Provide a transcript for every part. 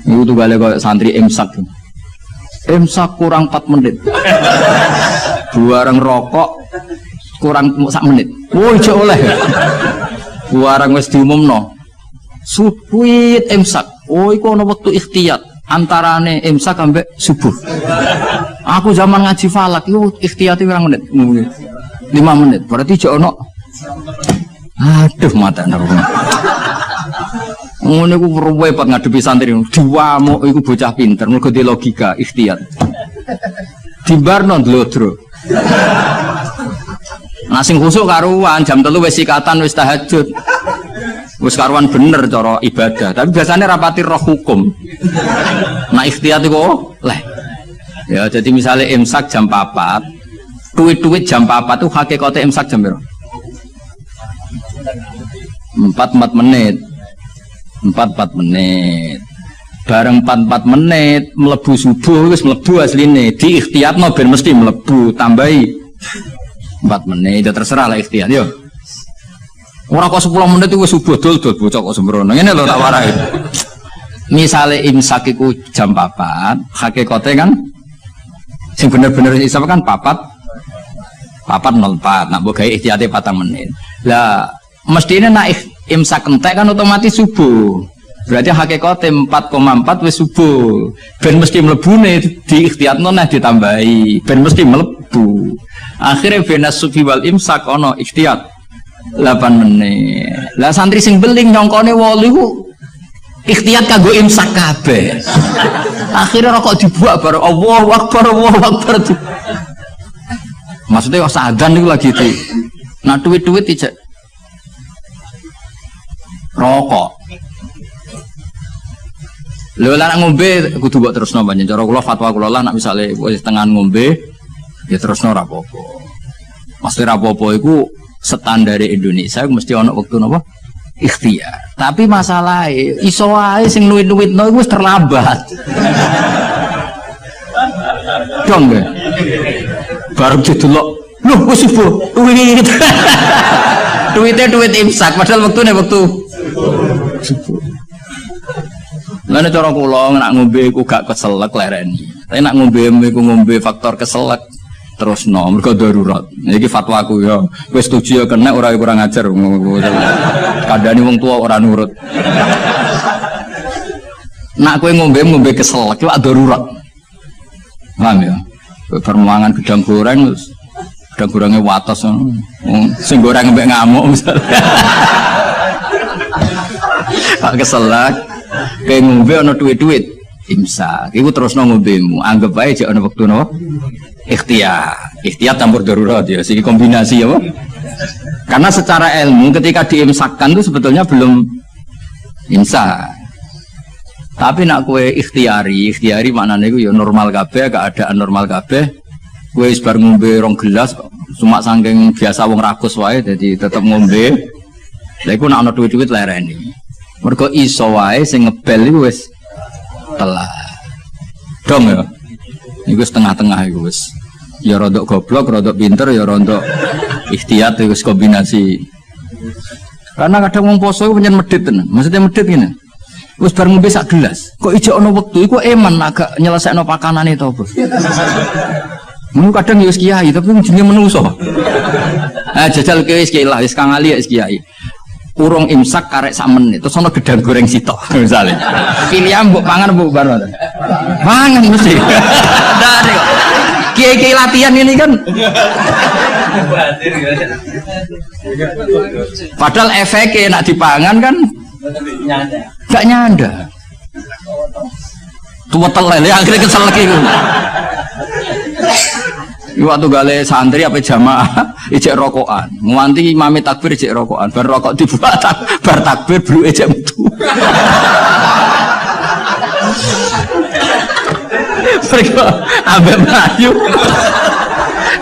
Iku tunggale koyo santri imsak. Imsak kurang 4 menit. Buareng rokok kurang 1 menit. Woi ijo oleh. Buareng wis diumumno. Subuh imsak. Oh iku ana wektu ikhtiyat antarane imsak ambek subuh. Aku zaman ngaji falak iku ikhtiyate pirang menit? 5 menit. Berarti ijo ono. Aduh mata nerung. Ngono iku repot ngadepi santri. Diwamuk iku bocah pinter, mergo di logika ikhtiyat. Dimbarno ndlodro. Nah sing khusuk karuan jam 3 wis sikatan wis tahajud. Wis karuan bener cara ibadah, tapi biasanya rapati roh hukum. Nah ikhtiyat iku leh. Ya jadi misalnya imsak jam 4, duit jam 4 itu hakikate imsak jam berapa? 4 menit. 4 menit. Bareng 4 menit mlebu subuh wis mlebu asline. Di ikhtiyatno ben mesti mlebu, tambahi 4 menit. Ya terserah lah ikhtiyat yo. Ora kok 10 menit itu wis subuh dol bocah kok sembrono. Ngene lho tak warai. Misale imsak iku jam 4, hakikate kan sing bener-bener isap kan 4:04. Nak mbok gawe ikhtiyate 4 menit. Lah mestine nak imsak entek kan otomatis subuh. Berarti hakikate 4,4 wis subuh. Ben mesti mlebune di ikhtiyatno nah ditambahi. Ben mesti mlebu. Akhire benas sufi wal imsak ono ikhtiyat 8 menit. Lah santri sing beling nyongkone 8 iku ikhtiyat kanggo imsak kabeh. Akhirnya rokok dibuak baru Allahu Akbar. Maksudnya kok sadan niku lagi itu. Nah duit-duit ijek rokok. Lha lah ngombe kudu mbok terusno panjen. Cara kula fatwa kula lah nek misale wis tengan ngombe ya terusno ra apa-apa. Mesti ra apa-apa iku standar Indonesia mesti ana wektu napa? Ikhtiyar. Tapi masalahnya iso wae sing nuwit-nuwitno iku wis terlambat. Dong nggih. Baru didelok, lho wis subuh. Duit imsak padahal wektune wektu subuh. Lan cara kula nek ngombe iku gak keselek lereni. Tapi nek ngombe iku ngombe faktor keselek terusno mergo darurat. Iki fatwaku ya. Wis setuju ya kena ora kurang ajar. Kadane wong tua ora nurut. Nak kowe ngombe keselek iku darurat. Paham ya? Permangan gedang goreng terus gedang gorenge wates sing goreng mbek ngamuk misalnya. Pak keselek kowe ngombe ana duit-duit imsak. Iku terusno ngombemu. Anggap wae jek ana wektu napa? Ikhtiyat campur darurat ya, sini kombinasi ya, karena secara ilmu ketika diimsakkan itu sebetulnya belum imsak. Tapi nak kue ikhtiari maknanya itu ya normal kabeh, keadaan normal kabeh. Kue sebar ngombe 2 gelas, cuma saking biasa wong rakus wae, jadi tetap ngombe. Lha iku nak ana duit-duit lereni. Mergo iso wae sing ngebel iku wis telat. Dong ya. Iku setengah-tengah iku wis. Ya rodok goblok, rodok pinter, ya rodok ikhtiyat iku kombinasi. Karena kadang wong poso iku pancen medhit tenan. Maksudnya medhit ngene. Wis bar ngombe sak gelas. Kok ijo ana wektu iku eman agak nyelesekno pakanane to, Bos. Mun kadang ya wis kiai tapi jenenge menungso. Ah jajal kowe wis kiai lah, wis kang ali wis kiai. Urung imsak karek sak menit terus ana gedang goreng sitok misale. Pilihan mbok pangan mbok bar. Mangan mesti. Dari kok. Kiai-kiai latihan ini kan. Padahal efeknya nak dipangan kan gak nyanda. Tua telel ya akhirnya kesel lagi. Waktu gale santri apa jamaah ijek rokokan, nganti imame takbir ijek rokokan, bar rokok dibuat bar takbir bluke ijek metu. Mereka ambek melayu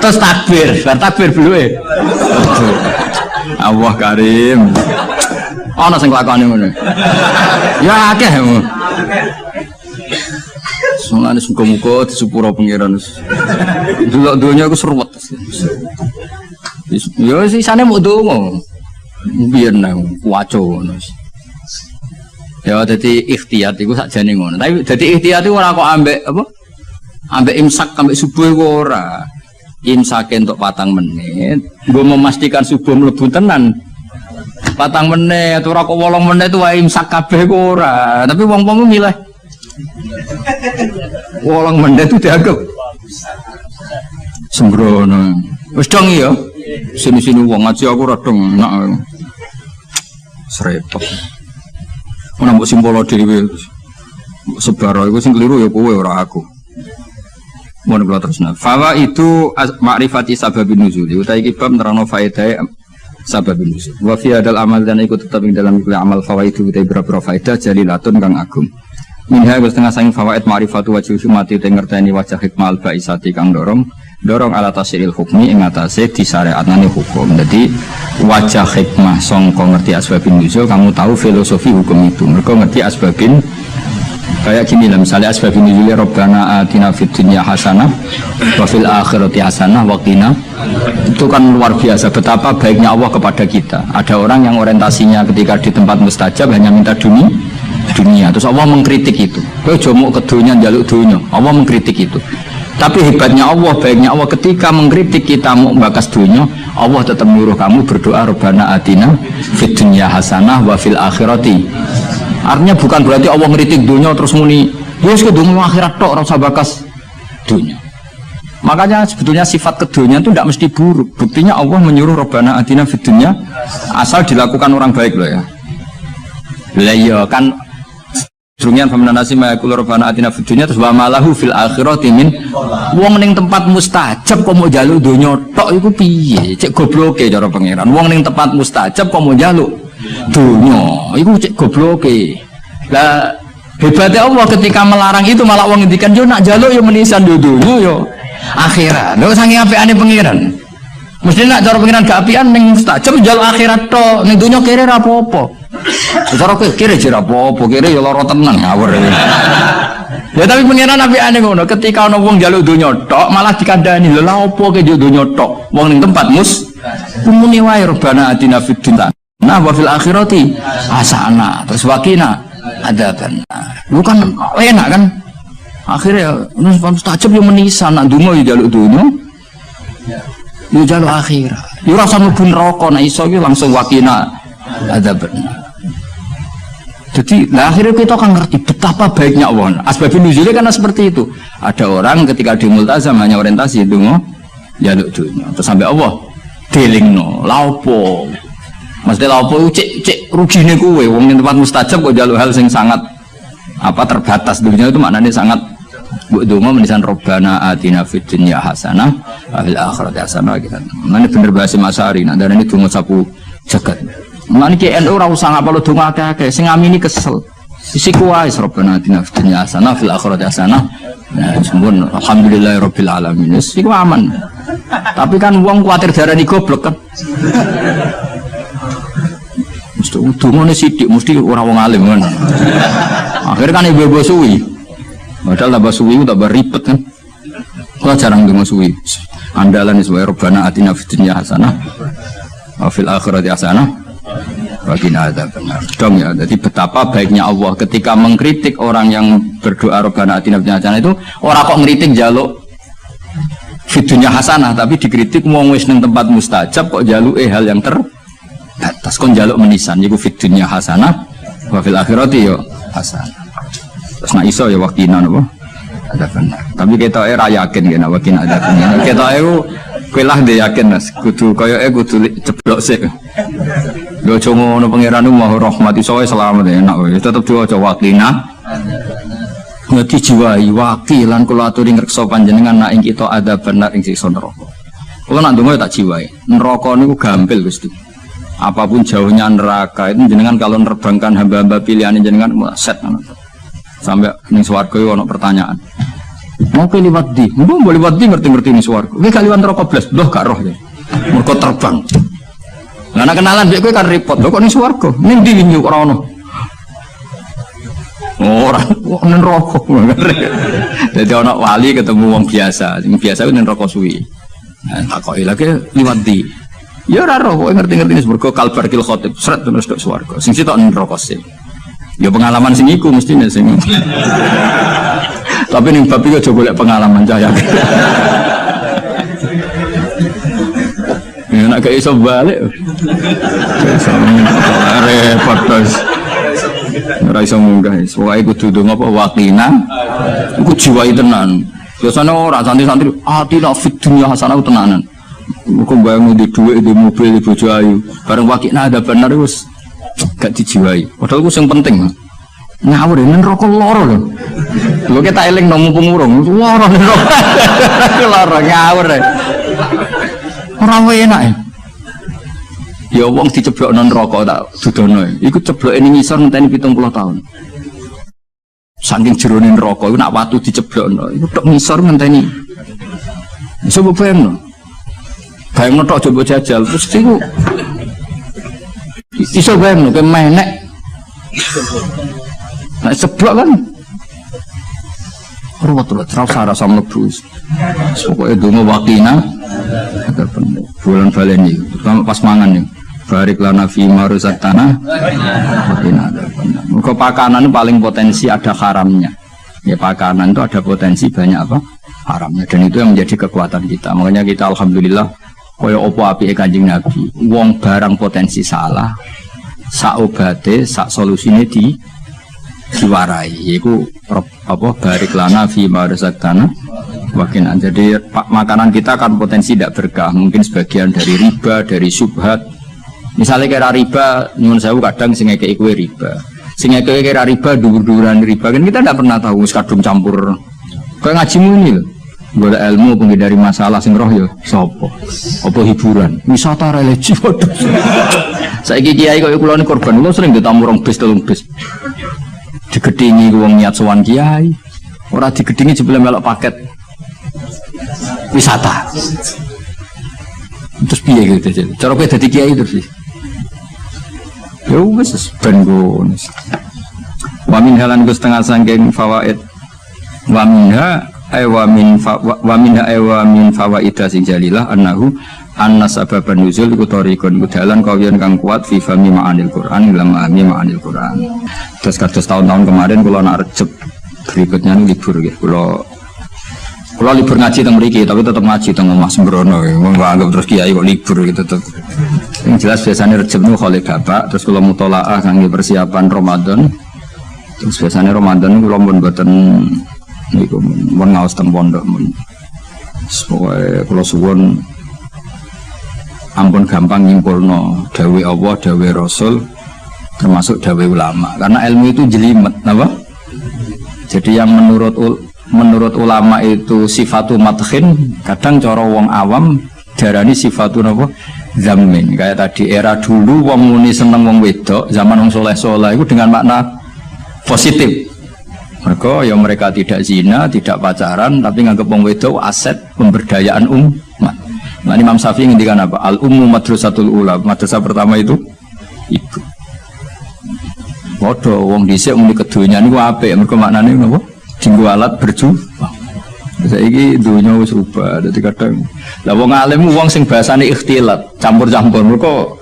terus takbir, bar takbir bluke. Allah Karim. Ana sing lakone ngono. Ya akeh. Mulane muga-muga disepuro pangeran. Delok donya iku seruwet. Ya sisane mok donga. Biyen nang waco ngono. Ya dadi ikhtiyat iku sakjane ngono. Tapi dadi ikhtiyat iku ora kok ambek apa? Ambek imsak ambek subuh iku ora. Imsake entuk 4 menit, nggo memastikan subuh mlebu tenan. 4 menit ora kok 8 menit wae imsak kabeh kok ora. Tapi wong-wong milih 8 menit itu dianggap sembrono. Wis dong ya. Sini-sini wong ngaji aku ora dong enak. Srepot. Ora mbok simpolo dhewe. Sebaro iku sing keliru ya kowe ora aku. Mohon kula terusna. Fawa itu ma'rifati sababin nuzul. Utai iki bab nerangno faedah sababin nuzul. Wa fi hadal amal dan ikut tetap ing dalam iku amal fawaidu utai berapa faedah jalilatun kang agung. Minha setengah saking fawaid ma'rifatu wajhi hikmati te ngerteni wajah hikmah al-baisati kang dorong ala tasiril hukmi ing atase disyariatane hukum. Jadi wajah hikmah sangka ngerti asbabin nuzul kamu tahu filosofi hukum itu. Mereka ngerti asbabin kayak gini lah misalnya asbabun nuzul Rabbana atina fid dunya hasanah wa fil akhirati hasanah wa qina. Itu kan luar biasa betapa baiknya Allah kepada kita. Ada orang yang orientasinya ketika di tempat mustajab hanya minta dunia. Terus Allah mengkritik itu. Kowe jomo ke dunya njaluk dunya. Allah mengkritik itu. Tapi hebatnya Allah, baiknya Allah ketika mengkritik kita mau bakas dunya, Allah tetap menyuruh kamu berdoa Rabbana atina fid dunya hasanah wa fil akhirati. Artinya bukan berarti Allah ngeritik dunia terus muni wis kedungu akhirat tok ora usah bakas dunia. Makanya sebetulnya sifat kedunya itu tidak mesti buruk. Buktinya Allah menyuruh Rabbana atina fid dunya asal dilakukan orang baik loh ya. Lah iya kan Drungian pemenanasi mayakul Rabbana atina fid dunya terus wa malahu fil akhirati min wong ning tempat mustajab kok mau njaluk dunya tok iku piye? Cek gobloke cara pangeran. Wong ning tempat mustajab kok mau njaluk dunia, itu cek gobloke. Lah hebatnya Allah ketika melarang itu malah wong ngendikan yo nak njaluk yo menisan dunya yo akhirat. Lho saking apikane pangeran. Mesti nak cara pangeran gak apian ning mustajab njaluk akhirat tok, ning dunya kere ra apa-apa. Cara kere jera apa-apa, kere yo lara tenan ngawur. Ya tapi pangeran apikane ngono, ketika ana wong njaluk dunya tok malah dikandani lho lha opo ke dunya tok. Wong ning tempat kumuni wae Rabbana atina fid dunya nah wa fil akhirati hasanah terus wakina adzaban. Lu kan enak kan akhirnya nus mustajab yo menisan nak donga yo njaluk dunya yo njaluk akhirat yo rasa mlebu neraka nek iso yo langsung wakina adzaban. Jadi nah akhirnya kita kan ngerti betapa baiknya Allah. Asbabun nuzulnya karena seperti itu. Ada orang ketika di multazam hanya orientasi donga njaluk dunya terus sampai Allah delingno laopo mesti laopo cek rugine kowe wong ning tempat mustajab kok njaluk hal sing sangat apa terbatas dunia itu maknanya sangat mbok donga menisan Rabbana atina fid dunya hasanah wa fil akhirati hasanah gitu. Mane bener bahasa Masari nak darane donga sapu jagat. Mane ki NU ora usah ngapalo donga akeh-akeh sing ngamini kesel. Isi kuwais Rabbana atina fid dunya hasanah fil akhirati hasanah. Nah, sembun alhamdulillahirabbil alamin. Iku aman. Tapi kan wong kuwatir darani goblok kan. Mesti udungane sithik mesti ora wong alim kan. Akhirnya kan ibu-ibu suwi. Padahal tambah suwi tambah ribet kan. Kok jarang donga suwi. Andalan sebagai Rabbana atina fid dunya hasanah wa fil akhirati hasanah wa qina adzabannar. Dong ya, jadi betapa baiknya Allah ketika mengkritik orang yang berdoa Rabbana atina fid dunya hasanah itu ora kok ngritik njaluk fid dunya hasanah tapi dikritik wong wis ning tempat mustajab kok njaluke hal yang terbatas kon njaluk menisan iku fid dunya hasanah wa fil akhirati yo hasanah. Terus nak iso ya wakina napa? Ada benar. Tapi kita ra yakin kena wakina ada benar. Kita kowe lah ndek yakin Mas, kudu koyoke kudu ceblok sik. Yo aja ngono pangeran mau rahmat iso selamat enak wae. Tetep diwaca wakina. Ngati jiwai wakilan kula aturi ngreksa panjenengan nak ing kita ada benar ing siksa neraka. Kula nak ndonga tak jiwai. Neraka niku gampil Gusti. Apapun jauhnya neraka itu jenengan kalau nerbangkan hamba-hamba pilihan jenengan set sampai ning swarga iki ana pertanyaan. Mau ke liwat di, mbok boleh liwat di ngerti-ngerti ning swarga. Kowe gak liwat neraka blas, lho gak roh ya. Mergo terbang. Lah nek kenalan mbek kowe kan repot. Lho kok ning swarga? Ning ndi nyuk ora ono. Ora, kok ning neraka. Dadi ana wali ketemu wong biasa, sing biasa ning neraka suwi. Nah, takoki lagi liwat di. Ya ora roh, kowe ngerti-ngerti ning swarga kalbar kil khotib, sret terus tok swarga. Sing sitok ning neraka sih. Ya pengalaman sing iku mestine sing. Tapi ning bab iki aja golek pengalaman cah ya. Ya nek gak iso balik. Repot terus. Ora iso munggah. Pokoke kudu ndonga apa wakina. Iku jiwai tenan. Biasane ora santri-santri atina fit dunya hasanah tenanan. Kok bayang di dhuwit di mobil di bojo ayu. Bareng wakina ada bener wis gak dijiwai. Padahal ku sing penting. Ngawur nen rokok loro lho. Lho kita eling nang mumpung urung. Loro nen rokok. Loro ngawur. Ora enak. Ya wong diceblok non rokok tak dudono. Iku cebloke ning ngisor ngenteni 70 tahun. Saking jerone rokok iku nak watu diceblokno. Iku tok ngisor ngenteni. Iso bayangno. Bayangno tok coba jajal terus iku iso bayangno ke menek. Nah ceblok kan. Ruwet rasa mlebu. Pokoke donga wakina agar bener. Bulan baleni terutama pas mangan nih. Barik lana fi maruzaqtana wakina agar bener. Muga pakanan paling potensi ada haramnya. Ya pakanan itu ada potensi banyak apa? Haramnya dan itu yang menjadi kekuatan kita. Makanya kita alhamdulillah kaya opo apike Kanjeng Nabi. Wong barang potensi salah, sak obate, sak solusine diwarai. Yaiku apa barik lana fi maruzaqtana wakina. Jadi makanan kita kan potensi tidak berkah. Mungkin sebagian dari riba, dari syubhat. Misalnya kira riba, nyuwun sewu kadang sing ngekeki kowe riba. Sing ngekeki kira riba dhuwur-dhuwuran riba kan kita tidak pernah tahu wis kadung campur. Kayak ngajimu ini lho. Golek ilmu penghindari masalah sing roh ya sapa? Apa hiburan? Wisata religi waduh. Saiki kiai kaya kula ni korban, kula sering ditamu rong bis telung bis. Digedhingi wong niat sowan kiai. Ora digedhingi jebule melok paket wisata. Terus piye gitu. Cara kowe dadi kiai terus sih. Ya wis ben ngono. Wa min halan setengah sangking fawaid. Wa minha wa min fawaida sing jalilah annahu anna sababan nuzul iku tariqun dalan kawiyan kang kuat fi fahmi ma'anil Qur'an ila ma'ani ma'anil Qur'an. Terus kados tahun-tahun kemarin kula nak Rejeb berikutnya libur nggih. Kula libur ngaji teng mriki tapi tetep ngaji teng omah sembrono. Wong anggap terus kiai kok libur gitu tetep. Yang jelas biasanya Rejeb nu khole bapak terus kula mutolaah kangge persiapan Ramadan. Terus biasanya Ramadan kula mun mboten niku mun ngaos teng pondok mun. Pokoke kula suwun ampun gampang nyimpulno dawuh Allah, dawuh Rasul termasuk dawuh ulama. Karena ilmu itu jelimet, apa? Jadi yang menurut ulama itu sifatu madkhin, kadang cara wong awam darani sifatu apa? Zammin. Kayak tadi era dulu wong muni seneng wong wedok, zaman wong soleh-soleh itu dengan makna positif. Mereka tidak zina, tidak pacaran, tapi nganggep wong wedok aset pemberdayaan umat. Nah, Imam Syafi'i ngendikan apa? Al-ummu madrasatul ula. Madrasah pertama itu ibu. Padha wong dhisik muni kedonya niku apik, mergo maknane napa? Dinggo alat berjuang. Saiki donya wis rubah, dadi kadang. Lah wong alim wong sing bahasane ikhtilat, campur-campur. Mergo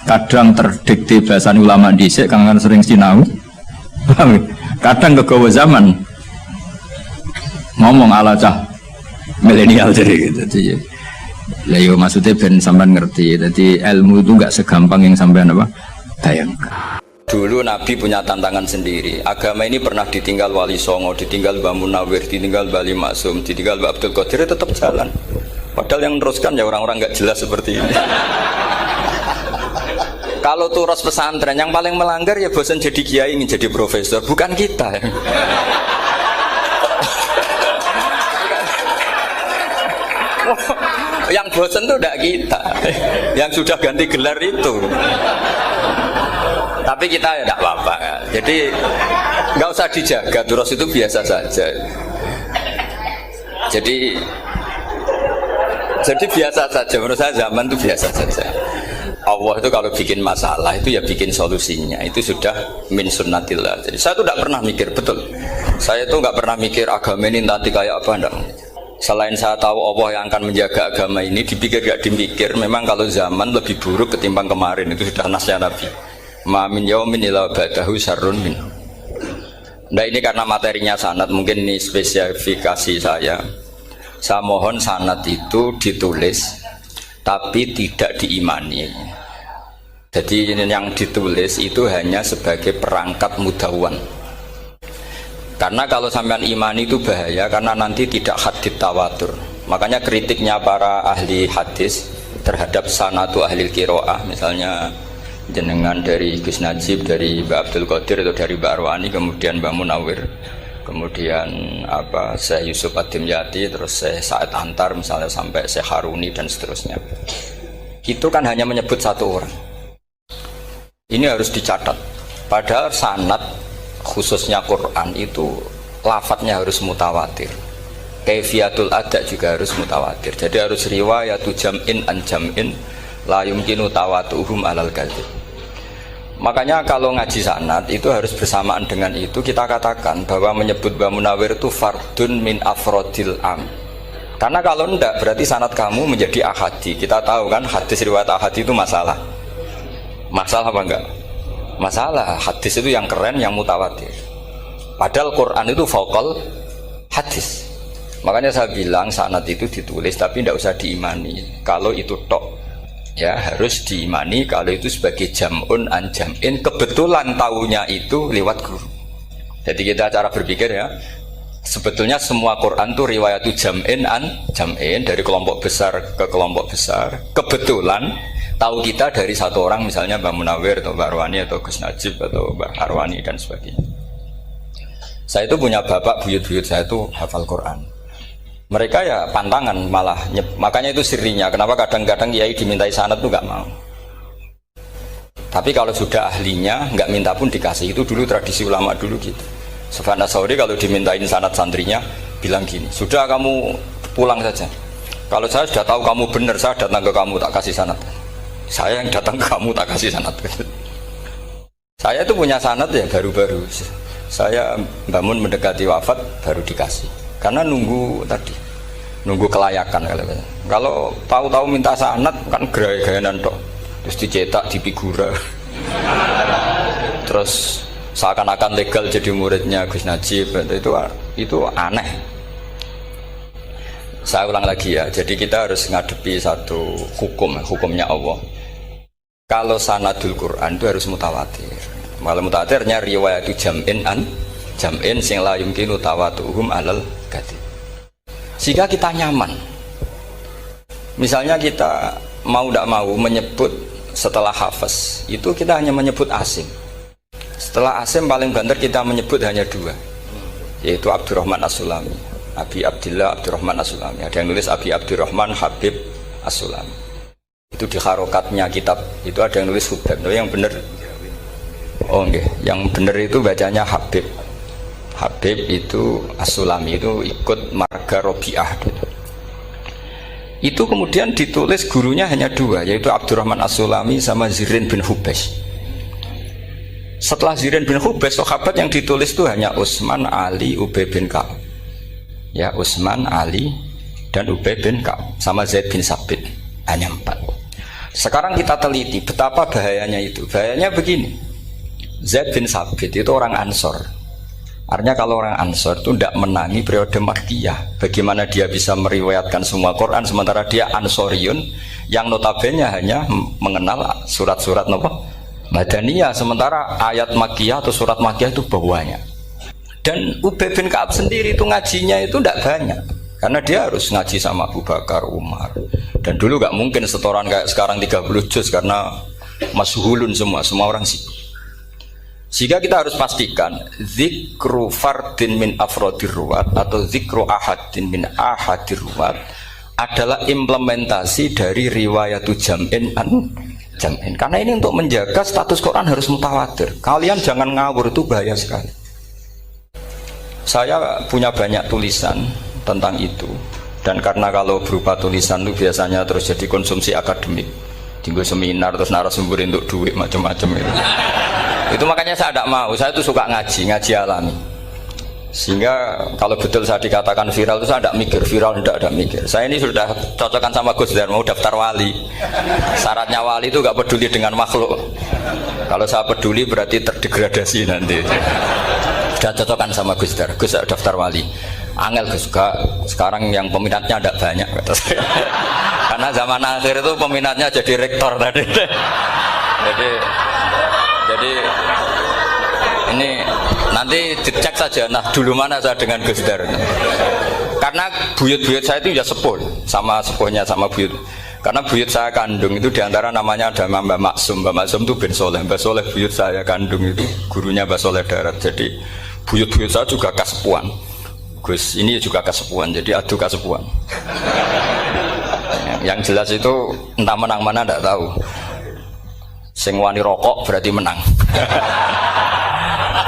kadang terdikte bahasane ulama dhisik kang sering sinau. Kadang kegawa zaman ngomong ala cah milenial jadi gitu. Lah yo maksudnya ben sampean ngerti. Jadi ilmu itu enggak segampang yang sampean apa? Bayangkan. Dulu Nabi punya tantangan sendiri. Agama ini pernah ditinggal Wali Songo, ditinggal Mbah Munawir, ditinggal Mbah Ali Maksum, ditinggal Mbah Abdul Qadir, tetap jalan. Padahal yang meneruskan ya orang-orang enggak jelas seperti ini. Kalau turus pesantren yang paling melanggar ya bosan jadi kiai ingin jadi profesor, bukan kita. Yang bosan itu tidak kita, yang sudah ganti gelar itu. Tapi kita ya tidak apa-apa. Jadi nggak usah dijaga, turus itu biasa saja. Jadi biasa saja. Menurut saya zaman itu biasa saja. Allah itu kalau bikin masalah itu ya bikin solusinya, itu sudah min sunnatillah. Jadi saya tuh tidak pernah mikir, betul. Saya tuh nggak pernah mikir agama ini nanti kayak apa, enggak. Selain saya tahu Allah yang akan menjaga agama ini, dipikir gak dipikir, memang kalau zaman lebih buruk ketimbang kemarin, itu sudah nasnya Nabi. Ma min yaumin illa ba'dahu syarrun min. Nah ini karena materinya sanad, mungkin ini spesifikasi saya. Saya mohon sanad itu ditulis tapi tidak diimani. Jadi yang ditulis itu hanya sebagai perangkat mudawwan. Karena kalau sampean imani itu bahaya, karena nanti tidak hadits tawatur. Makanya kritiknya para ahli hadis terhadap sanadu ahli qiraah, misalnya jenengan dari Gus Najib, dari Mbak Abdul Qadir atau dari Mbak Arwani, kemudian Mbak Munawir, kemudian Syekh Yusuf Ad-Dimyati, terus Syekh Sa'id Antar misalnya, sampai Syekh Haruni dan seterusnya. Itu kan hanya menyebut satu orang. Ini harus dicatat. Padahal sanad khususnya Quran itu lafadznya harus mutawatir. Kaifiyatul ada juga harus mutawatir. Jadi harus riwayatu jam'in an jam'in la yumkinu tawatuhum alal kadzib. Makanya kalau ngaji sanad itu harus bersamaan dengan itu kita katakan bahwa menyebut Mbah Munawir itu fardun min afrodil am. Karena kalau enggak berarti sanad kamu menjadi ahadi. Kita tahu kan hadis riwayat ahadi itu masalah. Masalah apa enggak? Masalah. Hadis itu yang keren, yang mutawatir. Padahal Quran itu fauqal hadis. Makanya saya bilang sanad itu ditulis tapi tidak usah diimani. Kalau itu tok, ya harus diimani kalau itu sebagai jam'un an jam'in, kebetulan taunya itu lewat guru. Jadi kita cara berpikir ya, sebetulnya semua Quran itu riwayatu jam'in an jam'in, dari kelompok besar ke kelompok besar. Kebetulan tahu kita dari satu orang, misalnya Mbak Munawir atau Mbak Arwani atau Gus Najib atau Mbak Arwani dan sebagainya. Saya itu punya bapak, buyut-buyut saya itu hafal Quran. Mereka ya pantangan malah, makanya itu sirinya. Kenapa kadang-kadang kiai dimintai sanad tuh nggak mau. Tapi kalau sudah ahlinya nggak minta pun dikasih. Itu dulu tradisi ulama dulu gitu. Sufyan Ats-Tsauri kalau dimintain sanad santrinya bilang gini, sudah kamu pulang saja. Kalau saya sudah tahu kamu benar, saya datang ke kamu tak kasih sanad. Saya yang datang ke kamu tak kasih sanad. Saya itu punya sanad ya baru-baru. Saya bangun mendekati wafat baru dikasih. Karena nunggu tadi, nunggu kelayakan. Kalau tahu-tahu minta sanad kan gaya-gayanan toh, terus dicetak di figura, terus seakan-akan legal jadi muridnya Gus Najib. Itu aneh. Saya ulang lagi ya. Jadi kita harus ngadepi satu hukumnya Allah. Kalau sanadul Quran itu harus mutawatir. Kalau mutawatirnya riwayatu jam'in an jam'in sing la yumkinu tawatuhum alal kadzib. Sehingga kita nyaman. Misalnya kita mau tidak mau menyebut setelah hafaz, itu kita hanya menyebut asim. Setelah asim paling banter kita menyebut hanya dua, yaitu Abdurrahman As-Sulami, Abi Abdillah Abdurrahman As-Sulami. Ada yang nulis Abi Abdurrahman Habib As-Sulami. Itu di harokatnya kitab itu ada yang nulis Hubab. Yang benar, oh enggak, yang benar itu bacanya Habib. Habib itu As-Sulami, itu ikut marga Robi'ah. Itu kemudian ditulis gurunya hanya dua, yaitu Abdurrahman As-Sulami sama Zirin bin Hubes. Setelah Zirin bin Hubes, sahabat yang ditulis itu hanya Utsman, Ali, Ubay bin Ka'ab. Ya, Utsman, Ali, dan Ubay bin Ka'ab sama Zaid bin Sabit, hanya 4. Sekarang kita teliti betapa bahayanya itu. Bahayanya begini, Zaid bin Sabit itu orang Ansor. Artinya kalau orang Ansor itu tidak menangi periode Makkiyah. Bagaimana dia bisa meriwayatkan semua Quran sementara dia Ansoriun yang notabene hanya mengenal surat-surat Madaniyah, sementara ayat Makkiyah atau surat Makkiyah itu banyak. Dan Ubay bin Ka'ab sendiri itu ngajinya itu tidak banyak, karena dia harus ngaji sama Abu Bakar, Umar. Dan dulu nggak mungkin setoran kayak sekarang 30 juz karena masyhulun semua orang sibuk. Sehingga kita harus pastikan zikru fardin min afrodir ruwat atau zikru ahadin min ahadir ruwat adalah implementasi dari riwayatu jam'in an jam'in. Karena ini untuk menjaga status Quran harus mutawatir. Kalian jangan ngawur, itu bahaya sekali. Saya punya banyak tulisan tentang itu, dan karena kalau berupa tulisan itu biasanya terus jadi konsumsi akademik, tinggal seminar terus narasumber untuk duit macam-macam itu. Itu makanya saya tidak mau. Saya itu suka ngaji alami. Sehingga kalau betul saya dikatakan viral itu saya tidak mikir, viral tidak ada mikir. Saya ini sudah cocokkan sama Gus Dar, mau daftar wali. Syaratnya wali itu gak peduli dengan makhluk. Kalau saya peduli berarti terdegradasi nanti. Sudah cocokkan sama Gus Dar, Gus daftar wali. Angel Gus, sekarang yang peminatnya tidak banyak kata saya. Karena zaman akhir itu peminatnya jadi rektor tadi. Jadi ini nanti dicek saja. Nah dulu mana saya dengan Gus Dar. Karena buyut-buyut saya itu ya sepuh sama sepuhnya sama buyut. Karena buyut saya kandung itu diantara namanya ada Mbak Maksum. Mbak Maksum itu bin Soleh. Mbak Soleh buyut saya kandung itu gurunya Mbak Soleh Darat. Jadi buyut-buyut saya juga kasepuan. Gus ini juga kasepuan. Jadi adu kasepuan. Yang jelas itu entah menang mana tidak tahu. Sing wani rokok berarti menang.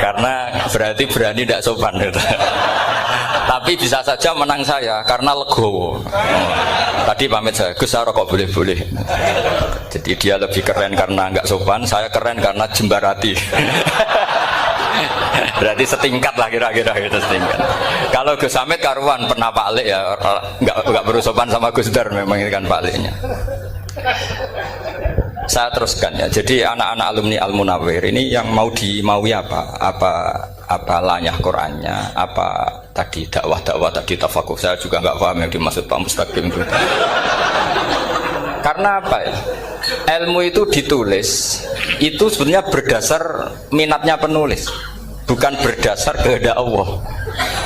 Karena berarti berani tidak sopan gitu. Tapi bisa saja menang saya karena legowo. Tadi pamit saya, Gus saya rokok boleh-boleh. Jadi dia lebih keren karena nggak sopan, saya keren karena jembarati. Berarti setingkat lah kira-kira itu setingkat. Kalau Gus Hamid karuan pernah Pak Alik ya, nggak perlu sopan sama Gus Dar memang ini kan Pak Aliknya. Saya teruskan ya. Jadi anak-anak alumni Al Munawwir ini yang mau dimaui apa lanyah Qurannya, apa tadi dakwah tadi tafakuh, saya juga nggak paham yang dimaksud Pak Mustaqim itu. Karena apa ya? Ilmu itu ditulis itu sebenarnya berdasar minatnya penulis, bukan berdasar kehendak Allah.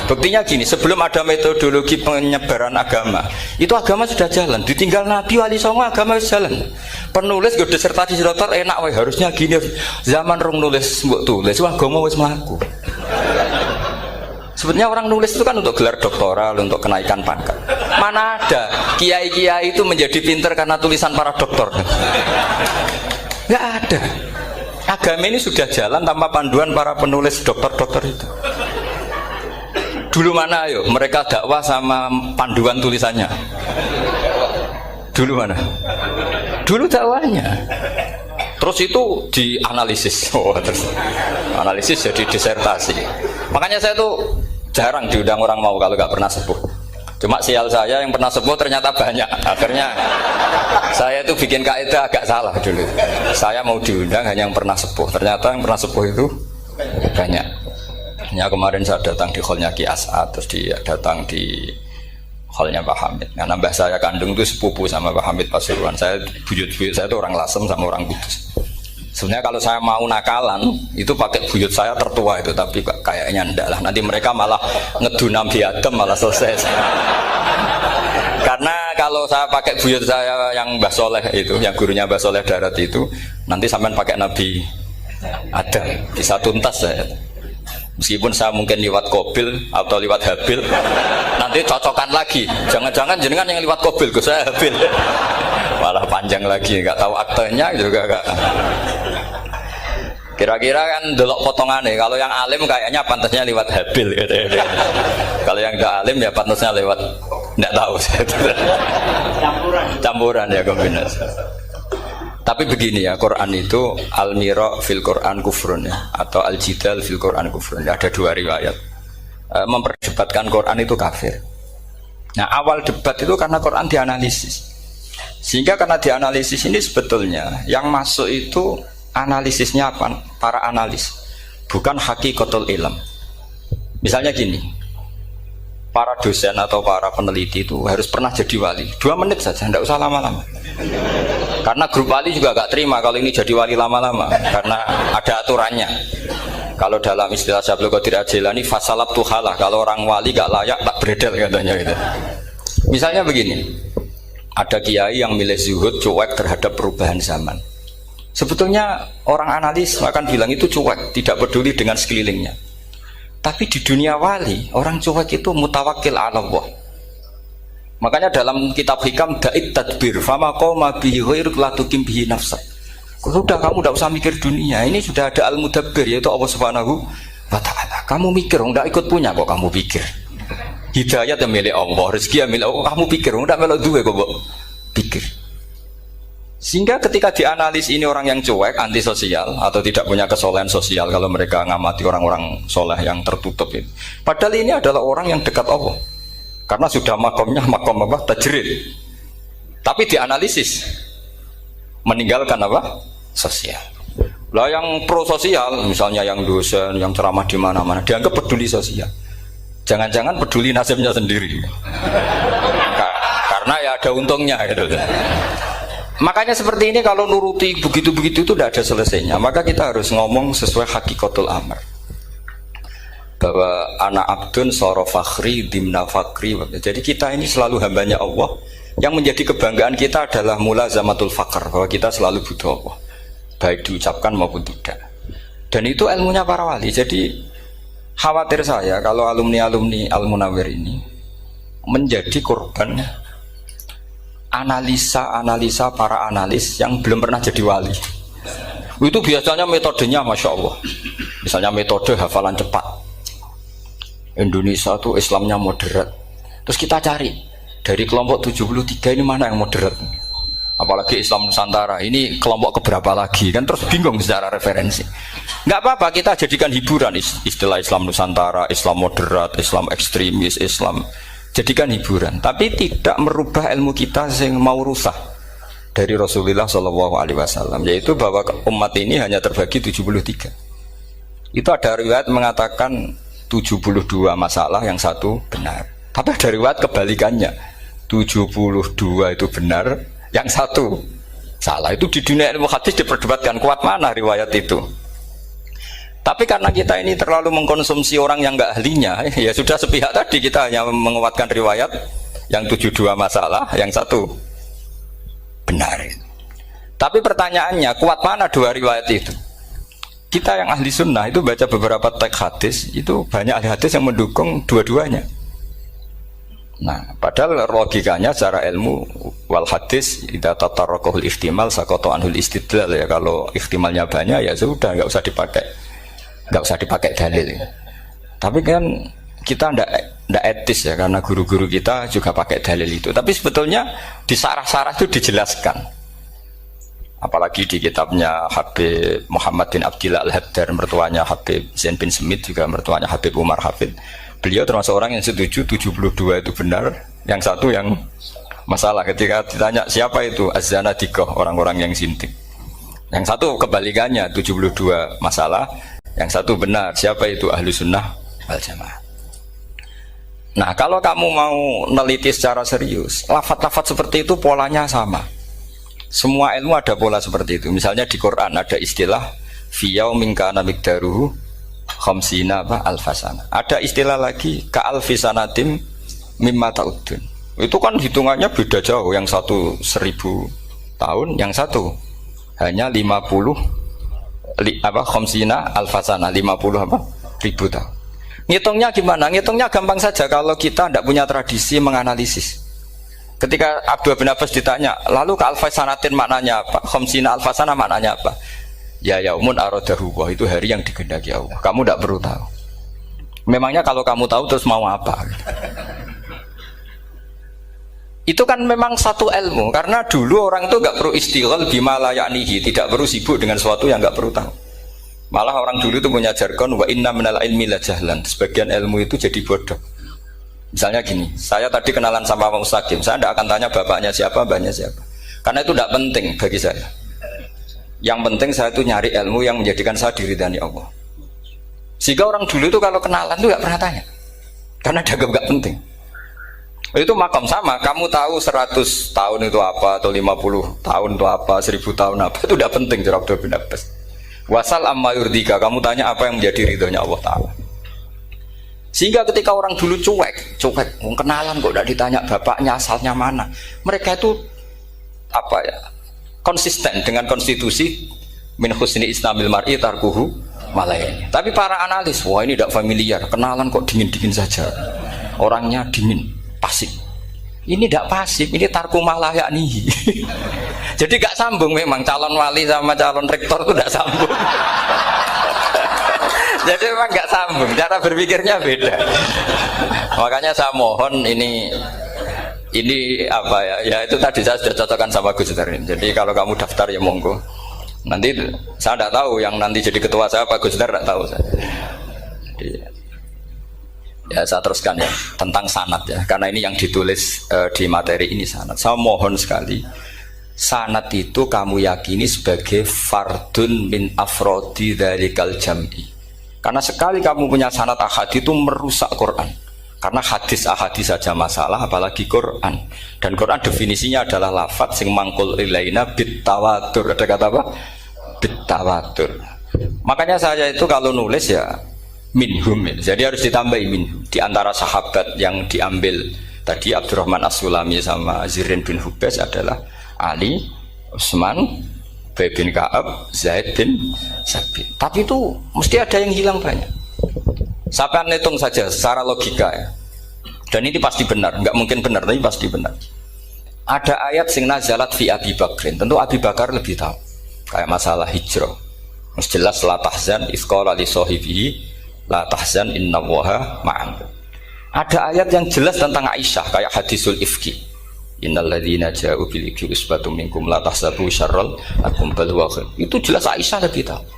Buktinya gini, sebelum ada metodologi penyebaran agama, itu agama sudah jalan. Ditinggal Nabi Wali Songo agama sudah jalan. Penulis gue disertasi dokter enak, weh harusnya gini. Zaman rong nulis mbok tulis, wah agama wis mlaku. Sebenarnya orang nulis itu kan untuk gelar doktoral, untuk kenaikan pangkat. Mana ada kiai-kiai itu menjadi pinter karena tulisan para doktor? Nggak ada. Agama ini sudah jalan tanpa panduan para penulis dokter-dokter itu. Dulu mana ayo mereka dakwah sama panduan tulisannya? Dulu mana? Dulu dakwahnya. Terus itu dianalisis. Terus analisis jadi disertasi. Makanya saya tuh jarang diundang orang mau kalau nggak pernah sepuh. Cuma sial saya yang pernah sepuh ternyata banyak. Akhirnya saya tuh bikin kaidah agak salah dulu. Saya mau diundang hanya yang pernah sepuh. Ternyata yang pernah sepuh itu banyak. Ya kemarin saya datang di hallnya Ki As'ad, terus dia datang di hallnya Pak Hamid. Karena mbah saya kandung itu sepupu sama Pak Hamid Pasuruan. Saya buyut-buyut saya itu orang Lasem sama orang Kudus. Sebenarnya kalau saya mau nakalan itu pakai buyut saya tertua itu, tapi kayaknya enggak lah. Nanti mereka malah ngedunam di Adem malah selesai. Karena kalau saya pakai buyut saya yang Mbah Soleh itu, yang gurunya Mbah Soleh Darat itu, nanti sampean pakai Nabi Adam bisa tuntas saya. Meskipun saya mungkin lewat Kobil atau lewat Habil, nanti cocokan lagi. Jangan-jangan jenengan yang lewat Kobil, Gus saya Habil. Malah panjang lagi, nggak tahu aktenya juga nggak. Kira-kira kan delok potongannya. Kalau yang alim kayaknya pantasnya lewat Habil. Gitu. Kalau yang nggak alim ya pantasnya lewat nggak tahu. Campuran ya kombinasi. Tapi begini ya, Quran itu al-mira fil Quran kufrun ya, atau al-jidal fil Quran kufrun. Ada dua riwayat. Memperdebatkan Quran itu kafir. Nah, awal debat itu karena Quran dianalisis. Sehingga karena dianalisis ini sebetulnya yang masuk itu analisisnya apa? Para analis, bukan hakikatul ilm. Misalnya gini, para dosen atau para peneliti itu harus pernah jadi wali. 2 menit saja, tidak usah lama-lama. Karena grup wali juga gak terima kalau ini jadi wali lama-lama, karena ada aturannya. Kalau dalam istilah Syaikhul Qadir Al-Jilani fasalab tuhalah, kalau orang wali gak layak tak beredel katanya gitu. Misalnya begini, ada kiai yang milih zuhud, cuek terhadap perubahan zaman. Sebetulnya orang analis akan bilang itu cuek, tidak peduli dengan sekelilingnya. Tapi di dunia wali, orang cuek itu mutawakkil ala Allah. Makanya dalam kitab hikam da'id tadbir fama qoma bihi ghairuk la tuqim bihi nafsak. Sudah kamu tidak usah mikir dunia, ini sudah ada al-mudabbir yaitu Allah Subhanahu wa ta'ala. Kamu mikir, tidak ikut punya kok kamu pikir. Hidayat yang milik Allah, rezeki yang milik Allah, kamu pikir, tidak melok duwe kok pikir. Sehingga ketika dianalis ini orang yang cuek, antisosial atau tidak punya kesolehan sosial kalau mereka ngamati orang-orang soleh yang tertutup itu. Padahal ini adalah orang yang dekat Allah. Karena sudah makomnya makom apa? Tajrid. Tapi dianalisis meninggalkan apa? Sosial. Lah yang pro sosial, misalnya yang dosen, yang ceramah di mana-mana, dianggap peduli sosial. Jangan-jangan peduli nasibnya sendiri. Karena ya ada untungnya gitu. Makanya seperti ini kalau nuruti begitu-begitu itu tidak ada selesainya. Maka kita harus ngomong sesuai hakikatul amr. Bahwa anak abdun soro fakhri dimna fakri. Jadi kita ini selalu hambanya Allah. Yang menjadi kebanggaan kita adalah mulazamatul fakr, bahwa kita selalu butuh Allah, baik diucapkan maupun tidak. Dan itu ilmunya para wali. Jadi khawatir saya kalau alumni-alumni Al-Munawwir ini menjadi korban analisa para analis yang belum pernah jadi wali. Itu biasanya metodenya Masya Allah. Misalnya metode hafalan cepat. Indonesia tuh Islamnya moderat. Terus kita cari dari kelompok 73 ini mana yang moderat. Apalagi Islam Nusantara ini kelompok keberapa lagi, kan terus bingung secara referensi. Nggak apa-apa, kita jadikan hiburan istilah Islam Nusantara, Islam moderat, Islam ekstremis, Islam, jadikan hiburan. Tapi tidak merubah ilmu kita yang mau rusak dari Rasulullah SAW, yaitu bahwa umat ini hanya terbagi 73. Itu ada riwayat mengatakan 72 masalah, yang satu benar. Tapi ada riwayat kebalikannya, 72 itu benar, yang satu salah. Itu di dunia ilmu hadis diperdebatkan kuat mana riwayat itu. Tapi karena kita ini terlalu mengkonsumsi orang yang nggak ahlinya, ya sudah sepihak tadi, kita hanya menguatkan riwayat yang 72 masalah, yang satu benar. Tapi pertanyaannya, kuat mana dua riwayat itu? Kita yang ahli sunnah itu baca beberapa teks hadis, itu banyak ahli hadis yang mendukung dua-duanya. Nah, padahal logikanya secara ilmu wal hadis idza tatarraqahul ihtimal saqata anhul istidlal, ya kalau ihtimalnya banyak ya sudah nggak usah dipakai dalil. Tapi kan kita ndak etis ya, karena guru-guru kita juga pakai dalil itu. Tapi sebetulnya di sarah-sarah itu dijelaskan. Apalagi di kitabnya Habib Muhammad bin Abdillah Al-Haddar, mertuanya Habib Zain bin Smith, juga mertuanya Habib Umar Hafid. Beliau termasuk orang yang setuju 72 itu benar, yang satu yang masalah. Ketika ditanya siapa itu Az-Zanadiqah, orang-orang yang sinting. Yang satu kebalikannya, 72 masalah, yang satu benar, siapa itu Ahlu Sunnah wal Jamaah. Nah, kalau kamu mau neliti secara serius, lafaz-lafaz seperti itu polanya sama. Semua ilmu ada pola seperti itu. Misalnya di Quran ada istilah fi yaumin kana miqdaruhu khamsina alfasana. Ada istilah lagi ka alfisanatim mimma ta'udun. Itu kan hitungannya beda jauh. Yang satu 1000 tahun, yang satu hanya 50 khamsina alfasana, 50 ribu tahun. Ngitungnya gimana? Ngitungnya gampang saja kalau kita tidak punya tradisi menganalisis. Ketika Abdul bin Abbas ditanya, lalu ke alfasanatin maknanya apa? Khamsina alfasana maknanya apa? Ya yaumun aradahu, wah itu hari yang dikehendaki Allah. Kamu tidak perlu tahu. Memangnya kalau kamu tahu terus mau apa? Itu kan memang satu ilmu. Karena dulu orang itu nggak perlu istighal bima la ya'nihi, tidak perlu sibuk dengan sesuatu yang nggak perlu tahu. Malah orang dulu itu punya jargon wa inna minal ilmi la jahlan. Sebagian ilmu itu jadi bodoh. Misalnya gini, saya tadi kenalan sama Pak Mustaqim, saya tidak akan tanya bapaknya siapa, mbaknya siapa, karena itu tidak penting bagi saya. Yang penting saya itu nyari ilmu yang menjadikan saya diridani Allah. Sehingga orang dulu itu kalau kenalan itu nggak pernah tanya, karena dianggap nggak penting. Itu makam sama, kamu tahu 100 tahun itu apa, atau 50 tahun itu apa, 1000 tahun apa, itu tidak penting. Jawab Abdul bin Abbas. Wasal amma yurdika, kamu tanya apa yang menjadi ridhonya Allah Ta'ala. Sehingga ketika orang dulu cuek, kenalan kok tidak ditanya bapaknya asalnya mana. Mereka itu apa ya, konsisten dengan konstitusi min husni islamil mar'i tarkuhu malayan. Tapi para analis, wah ini tidak familiar, kenalan kok dingin-dingin saja, orangnya dingin, pasif. Ini tidak pasif, ini tarku malah yaknihi. Jadi gak sambung memang calon wali sama calon rektor itu tidak sambung. Jadi memang nggak sambung, cara berpikirnya beda. Makanya saya mohon ini ini apa ya? Ya itu tadi saya sudah cocokkan sama Gus Dur. Jadi kalau kamu daftar ya monggo. Nanti saya tidak tahu yang nanti jadi ketua saya Pak Gus Dur tidak tahu saya. Jadi, ya saya teruskan ya tentang sanad ya. Karena ini yang ditulis di materi ini sanad. Saya mohon sekali sanad itu kamu yakini sebagai fardun min afrodi dzalikal jam'i. Karena sekali kamu punya sanad ahad itu merusak Quran. Karena hadis saja masalah, apalagi Quran. Dan Quran definisinya adalah lafadz sing mangkul ilaina bit tawatur. Ada kata apa? Bit tawatur. Makanya saya itu kalau nulis ya minhum. Jadi harus ditambahi minhum. Di antara sahabat yang diambil tadi Abdurrahman As-Sulami sama Zirin bin Hubes adalah Ali, Utsman, Ubay bin Ka'ab, Zaid bin Sabit. Tapi itu mesti ada yang hilang banyak. Sampai hitung saja secara logika ya. Dan ini pasti benar, nggak mungkin benar tapi pasti benar. Ada ayat sing nazalat fi Abi Bakrin. Tentu Abi Bakar lebih tahu. Kayak masalah hijrah. Mas jelas la tahzan isqala li sahibihi la tahzan innallaha ma'an. Ada ayat yang jelas tentang Aisyah kayak hadisul ifki. Innal ladzina ja'u bil ifki usbatum minkum la tahsabu syarral lakum bal huwa khair. Itu jelas Aisyah lebih tahu.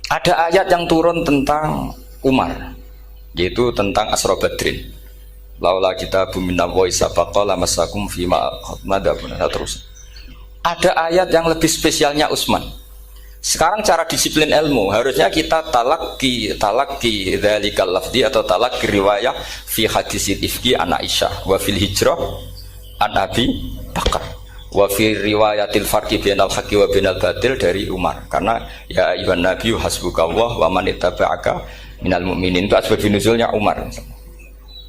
Ada ayat yang turun tentang Umar, yaitu tentang Asra Badrin. Laula kita bumina wa isabaqa lamasakum fima madabun terus. Ada ayat yang lebih spesialnya Utsman. Sekarang cara disiplin ilmu harusnya kita talaqi dzalikal lafzi atau talaqi riwayah fi hadisil ifki an Aisyah wa fil hijrah an Abi Bakar. Wa fi riwayatil farqi bainal haqqi wa bainal batil dari Umar. Karena ya ayyuhan nabiyyu hasbukallah wa man ittaba'aka minal mu'minin, itu asbab nuzulnya Umar.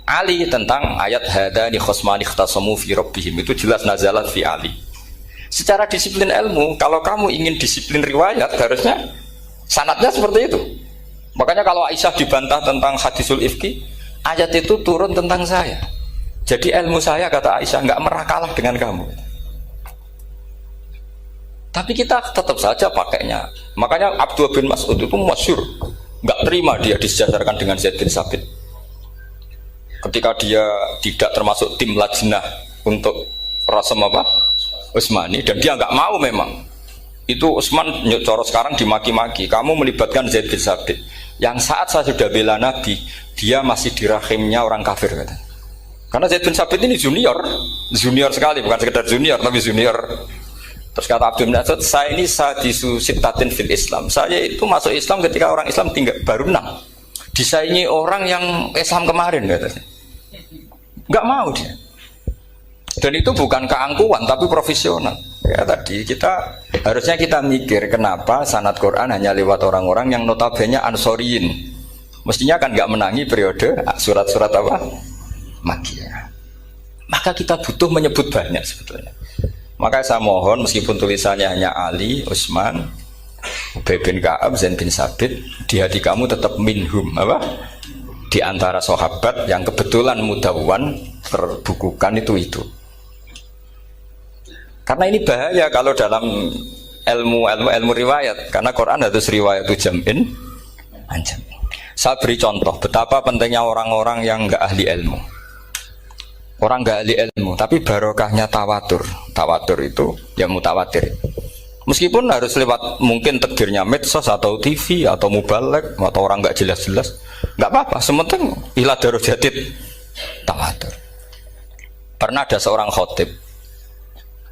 Ali tentang ayat hadani khosmani ikhtasamu fi rabbihim, itu jelas nazalat fi Ali. Secara disiplin ilmu, kalau kamu ingin disiplin riwayat harusnya sanadnya seperti itu. Makanya kalau Aisyah dibantah tentang hadisul ifki, ayat itu turun tentang saya. Jadi ilmu saya, kata Aisyah, nggak merah kalah dengan kamu. Tapi kita tetap saja pakainya. Makanya Abdullah bin Mas'ud itu masyhur, nggak terima dia disejajarkan dengan Zaid bin Sabit. Ketika dia tidak termasuk tim lajnah untuk rasam apa? Utsmani, dan dia nggak mau memang. Itu Utsman coro sekarang dimaki-maki. Kamu melibatkan Zaid bin Sabit. Yang saat saya sudah bela Nabi, dia masih di rahimnya orang kafir kata. Karena Zaid bin Sabit ini junior sekali, bukan sekedar junior tapi junior. Terus kata Abdul Nasir, saya ini sadisu sittatin fil Islam. Saya itu masuk Islam ketika orang Islam tinggal baru 6. Disaingi orang yang Islam kemarin katanya. Enggak mau dia. Dan itu bukan keangkuhan tapi profesional. Ya tadi harusnya kita mikir kenapa sanad Quran hanya lewat orang-orang yang notabene ansoriyin. Mestinya kan enggak menangi periode surat-surat apa? Makkiyah. Maka kita butuh menyebut banyak sebetulnya. Maka saya mohon meskipun tulisannya hanya Ali, Utsman, Ubay bin Ka'ab, Zaid bin Sabit, di hati kamu tetap minhum apa? Di antara sahabat yang kebetulan mudawwan terbukukan itu. Karena ini bahaya kalau dalam ilmu riwayat, karena Quran harus riwayat itu jam'in anjam. Saya beri contoh betapa pentingnya orang-orang yang enggak ahli ilmu. Orang nggak ahli ilmu, tapi barokahnya tawatur. Tawatur itu ya mutawatir. Meskipun harus lewat mungkin takdirnya medsos atau TV atau mubalek atau orang nggak jelas-jelas, nggak apa-apa. Sementing ilah darujatid tawatur. Pernah ada seorang khotib,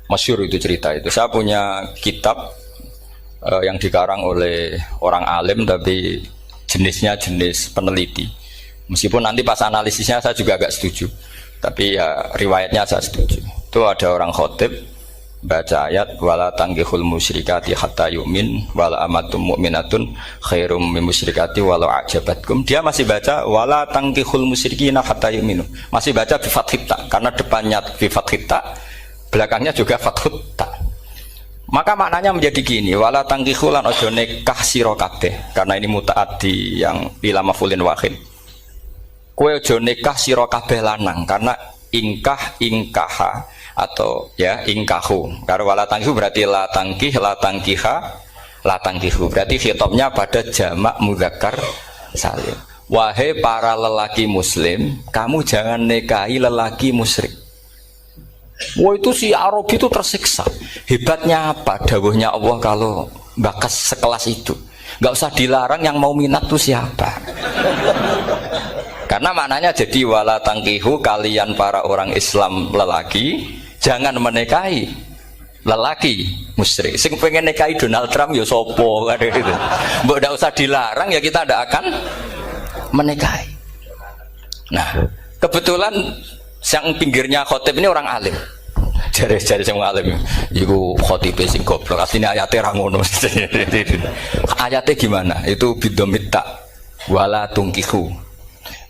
masyhur itu cerita itu. Saya punya kitab yang dikarang oleh orang alim tapi jenisnya jenis peneliti. Meskipun nanti pas analisisnya saya juga agak setuju. Tapi ya riwayatnya saya setuju. Itu ada orang khotib baca ayat wala tangkihul musyrikati hatta yu'min wala amatum mu'minatun khairum min musyrikati walau ajabatkum. Dia masih baca wala tangkihul musyrikina hatta yu'minu. Masih baca bi fathit ta karena depannya bi fathit ta, belakangnya juga fathut ta. Maka maknanya menjadi gini, wala tangkihul lan ojo nikah sira kabeh. Karena ini mutaaddi yang ila maf'ulin wahid. Kowe aja nikah sira kabeh lanang karena ingkaha atau ya ingkahu. Karena wala tangkihu berarti la tangkiha la tangkihu. Berarti khitabnya pada jamak mudzakkar salim. wahai para lelaki muslim, kamu jangan nikahi lelaki musyrik. Wah itu si Arabi itu tersiksa. Hebatnya apa? Dawuhnya Allah kalau bakas sekelas itu. Gak usah dilarang, yang mau minat tuh siapa? Karena maknanya jadi wala tangkihu, kalian para orang Islam lelaki jangan menikahi lelaki musyrik. Sing pengen nikahi Donald Trump ya sopo kan gitu. Mbok ndak usah dilarang ya kita ndak akan menikahi. Nah, kebetulan yang pinggirnya khotib ini orang alim. Jari-jari sing alim iku khotibe sing goblok. Asline ayate ra ngono. Ayate gimana? Itu bidomita wala tungkihu.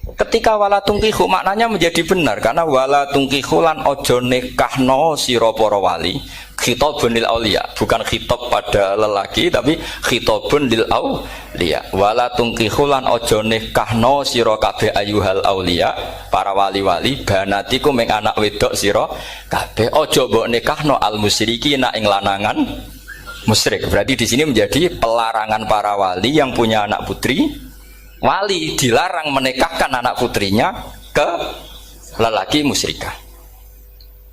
Ketika wala tungkihu maknanya menjadi benar karena wala tungkihu lan ojo nikahno sira para wali. Khitabun lil auliya, bukan khitab pada lelaki tapi khitabun lil auliya. Wala tungkihu lan ojo nikahno sira kabeh ayuhal auliya, para wali-wali banatiku meng anak wedok sira kabeh. Ojo mbok nikahno al musyriki ing lanangan musyrik. Berarti di sini menjadi pelarangan para wali yang punya anak putri. Wali dilarang menikahkan anak putrinya ke lelaki musyrikah.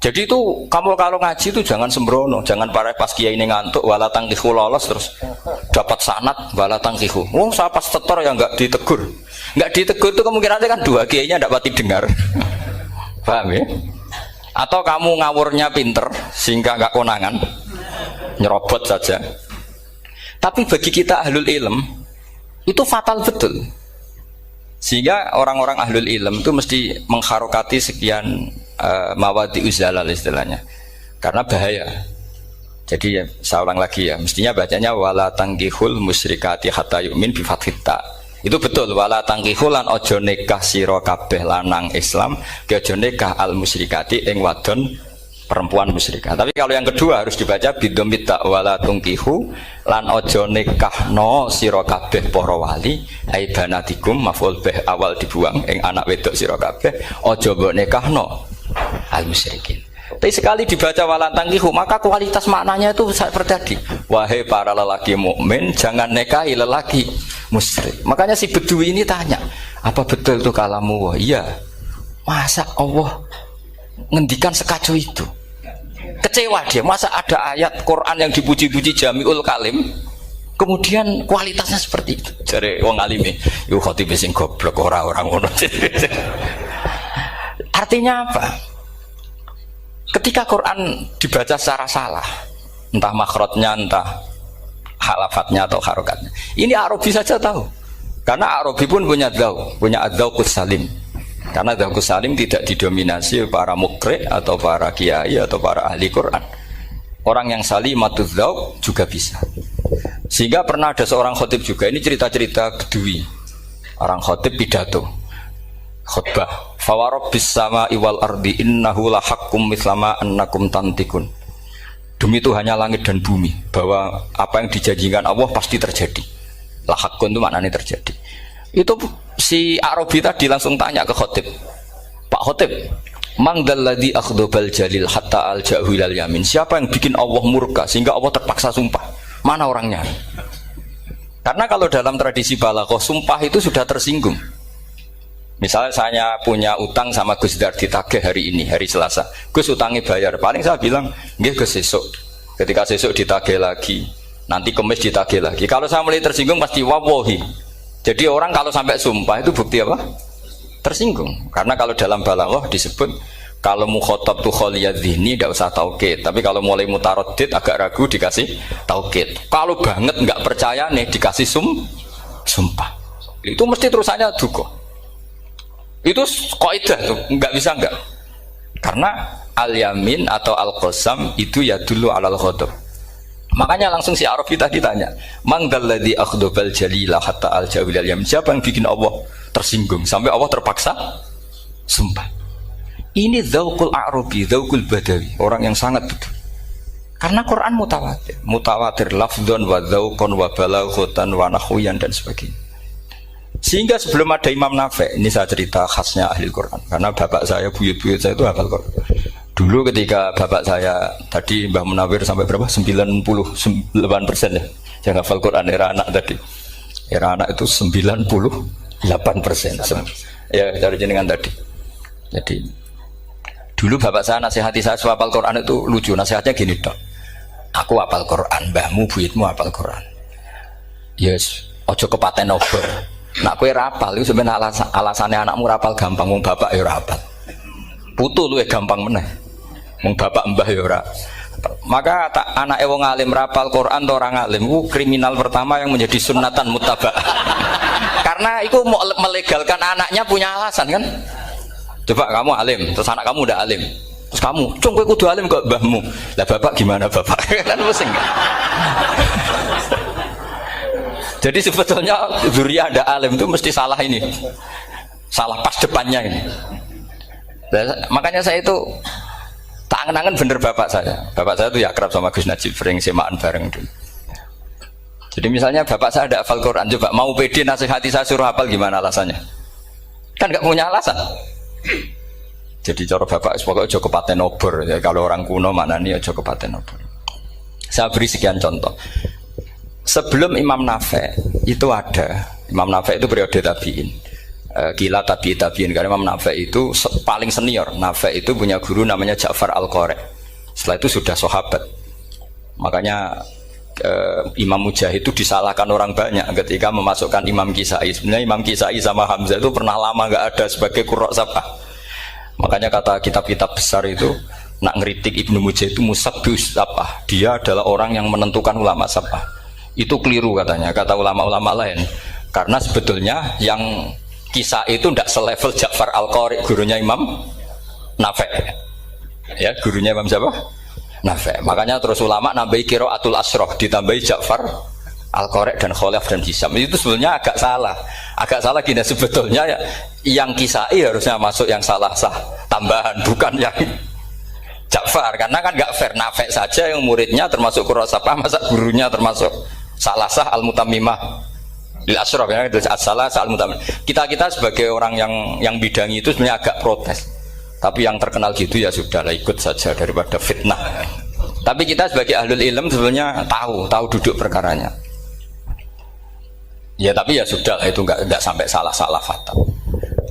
Jadi itu kamu kalau ngaji itu jangan sembrono, jangan pas kiai ini ngantuk wala tangkihu lolos terus dapat sanad wala tangkihu. Oh saya pas setor yang nggak ditegur itu kemungkinannya kan dua kiainya nggak pati dengar. Paham ya? Atau kamu ngawurnya pinter sehingga nggak konangan, nyerobot saja. Tapi bagi kita ahlul ilm itu fatal betul. Sehingga orang-orang ahlul ilm itu mesti mengharokati sekian mawadi uzalal istilahnya, karena bahaya. Jadi ya, saya ulang lagi ya, mestinya bacanya wala tangkihul musyrikati hatta yu'min bi fathita. Itu betul, wala tangkihul lan ojo nikah sira kabeh lanang Islam ke ojo nikah al musyrikati ing wadon perempuan musyrikah. Tapi kalau yang kedua harus dibaca bidomita wala tungkihu lan ojo nikahno sira kabeh para wali ai banatikum maf'ul bih awal dibuang ing anak wedok sira kabeh ojo mbok nikahno al musyrikin. Tapi sekali dibaca wala tangkihu maka kualitas maknanya itu seperti tadi. Wahai para lelaki mukmin jangan nikahi lelaki musyrik. Makanya si Bedui ini tanya, apa betul itu kalamu? Wah, iya. Masa Allah ngendikan sekacau itu? Kecewa dia, masa ada ayat Quran yang dipuji-puji jami'ul kalim kemudian kualitasnya seperti itu. Jare wong alime, yo khotib sing goblok orang ngono. Artinya apa? Ketika Quran dibaca secara salah, entah makhrajnya, entah halafatnya atau harokatnya, ini Arabi saja tahu. Karena Arabi pun punya adzauqus salim. Karena adzauqus salim tidak didominasi para mukri atau para kiai atau para ahli Quran. Orang yang salimatuz dzauq juga bisa. Sehingga pernah ada seorang khotib juga, ini cerita-cerita Bedui. Orang khotib pidato khutbah, fawarabbis sama'i wal ardi innahu lahaqqum mithlama annakum tantikun. Demi Tuhannya langit dan bumi, bahwa apa yang dijanjikan Allah pasti terjadi. Lahaqqun itu maknanya terjadi. Itu si Arabi tadi langsung tanya ke khotib, Pak khotib, mangdalladzi akhdobal jalil hatta al-ja'hu ilal yamin. Siapa yang bikin Allah murka sehingga Allah terpaksa sumpah? Mana orangnya? Karena kalau dalam tradisi balaghah sumpah itu sudah tersinggung. Misalnya saya punya utang sama Gus Dar ditagih hari ini, hari Selasa. Gus utangnya bayar, paling saya bilang, nggih Gus sesuk. Ketika sesuk ditagih lagi, nanti Kamis ditagih lagi. Kalau saya mulai tersinggung pasti wawahi. Jadi orang kalau sampai sumpah itu bukti apa? Tersinggung. Karena kalau dalam balaghah disebut kalau mukhatab tu khaliyadzihni tidak usah taukid. Tapi kalau mulai mutaraddid agak ragu dikasih taukid. Kalau banget nggak percaya nih dikasih sumpah. Itu mesti terusannya duga. Itu kaidah tuh, nggak bisa nggak. Karena al-yamin atau al-qasam itu ya dulu alal khotob. Makanya langsung si Arabi tadi tanya, mangdalladzi akhdobal jalila hatta al-jawil al-yamin. Siapa yang bikin Allah tersinggung sampai Allah terpaksa sumpah? Ini dzauqul Arabi, dzauqul Badawi, orang yang sangat betul. Karena Quran mutawatir lafdzon wa dzauqon wa balaghatan wa nahwiyan dan sebagainya. Sehingga sebelum ada Imam Nafi', ini saya cerita khasnya ahli Quran, karena bapak saya, buyut-buyut saya itu hafal Quran. Dulu ketika bapak saya tadi Mbah Munawir sampai berapa? 98% ya, yang hafal Quran era anak tadi. Era anak itu 98%. 8%. Ya, dari jenengan tadi. Jadi dulu bapak saya nasihati saya hafal Quran itu lucu. Nasihatnya gini dok. Aku hafal Quran, mbahmu, buyutmu hafal Quran. Yes, ojo kepaten obor. Nak kowe rapal itu sebenarnya alasannya anakmu rapal gampang, wong bapak ya rapal. Putu luwih gampang meneh. Wong bapak mbah ya ora. Maka anake wong alim rapal Quran atau orang alim itu kriminal pertama yang menjadi sunatan muttaba. Karena itu mau melegalkan anaknya punya alasan kan. Coba kamu alim, terus anak kamu udah alim. Terus kamu, cung kowe kudu alim kok mbahmu. Lah bapak gimana bapak? Kan pusing. Jadi sebetulnya zuriat ada alim itu mesti salah ini. Salah pas depannya ini. Makanya saya itu tak angen-angen bener bapak saya. Bapak saya itu ya akrab sama Gus Najib, sering semaan bareng dulu. Jadi misalnya bapak saya ada hafal Quran, coba mau pede nasihati saya suruh hafal gimana alasannya? Kan nggak punya alasan. Jadi cara bapak pokoknya ojo kepaten obor. Ya, kalau orang kuno mana nih ojo kepaten obor. Saya beri sekian contoh. Sebelum Imam Nafi' itu ada. Imam Nafi' itu periode tabi'in. Gila tabi'in karena Imam Nafi' itu paling senior. Nafi' itu punya guru namanya Ja'far Al-Qari. Setelah itu sudah sahabat. Makanya Imam Mujahid itu disalahkan orang banyak ketika memasukkan Imam Kisai. Sebenarnya Imam Kisai sama Hamzah itu pernah lama nggak ada sebagai qurra sab'ah. Makanya kata kitab-kitab besar itu nak ngeritik Ibnu Mujahid itu musabbius sab'ah. Dia adalah orang yang menentukan ulama sab'ah. Itu keliru katanya, kata ulama-ulama lain. Karena sebetulnya yang Kisah itu tidak selevel Ja'far Al-Qari, gurunya Imam Nafi'. Ya, gurunya Imam siapa? Nafi'. Makanya terus ulama nambahi qiraatul asroh, ditambahi Ja'far Al-Qari dan Khalaf dan Hisam. Itu sebenarnya agak salah. Agak salah gini, sebetulnya ya, yang Kisah harusnya masuk yang salah sah tambahan, bukan yang Ja'far. Karena kan nggak fair, Nafi' saja yang muridnya termasuk qurra-sab'ah, masa gurunya termasuk salah sah al-mutammimah lil asyraf ya, salah sah al-mutammimah. Kita sebagai orang yang bidangi itu sebenarnya agak protes. Tapi yang terkenal gitu ya sudahlah, ikut saja daripada fitnah. Tapi kita sebagai ahlul ilm sebenarnya tahu duduk perkaranya. Ya tapi ya sudah itu enggak sampai salah fatal.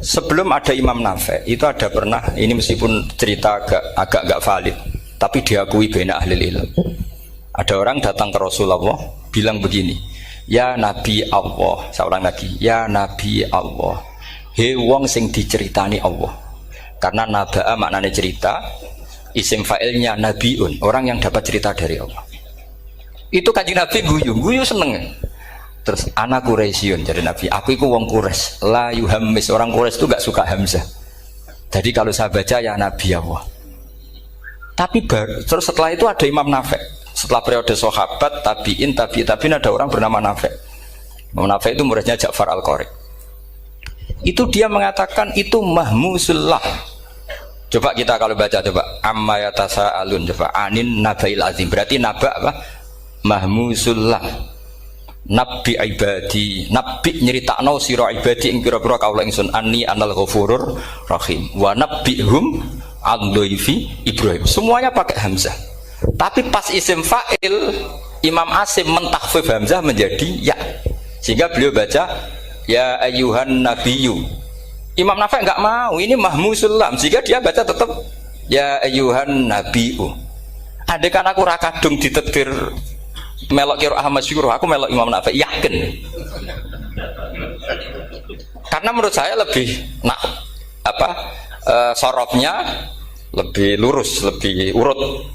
Sebelum ada Imam Nafi' itu ada pernah, ini meskipun cerita agak enggak valid, tapi diakui bena ahlul ilm. Ada orang datang ke Rasulullah bilang begini, ya Nabi Allah, seorang lagi, ya Nabi Allah, he wong sing diceritani Allah. Karena naba'a maknanya cerita, isim fa'ilnya nabiun, orang yang dapat cerita dari Allah. Itu kanjeng Nabi guyu seneng. Terus anak Quraisyun, jadi Nabi, aku itu wong Quraisy, la yuhammis, orang Quraisy itu gak suka hamzah. Jadi kalau saya baca ya Nabi Allah. Tapi terus setelah itu ada Imam Nafi'. Setelah periode sahabat, tabi'in ada orang bernama Nafi'. Imam Nafi' itu muridnya Ja'far Al-Qari. Itu dia mengatakan itu mahmusullah. Coba kita kalau baca coba amma yatasaalun, coba anin nabail azim. Berarti naba apa? Mahmusullah. Nabi ibadi, nabi nyeritakno sira ibadi ing pira-pira kaula ingsun anni anal ghafurur rahim. Wa nabbihum al-dhaifi Ibrahim. Semuanya pakai hamzah. Tapi pas isim fa'il Imam Asim mentakhfif hamzah menjadi ya, sehingga beliau baca ya ayyuhan nabiyyu. Imam Nafi' enggak mau, ini mahmusul lam, sehingga dia baca tetap ya ayyuhan nabiyyu. Andai kan aku ra kadung ditakdir melok qiraah masyhur, aku melok Imam Nafi', yakin. Karena menurut saya lebih sorofnya lebih lurus, lebih urut.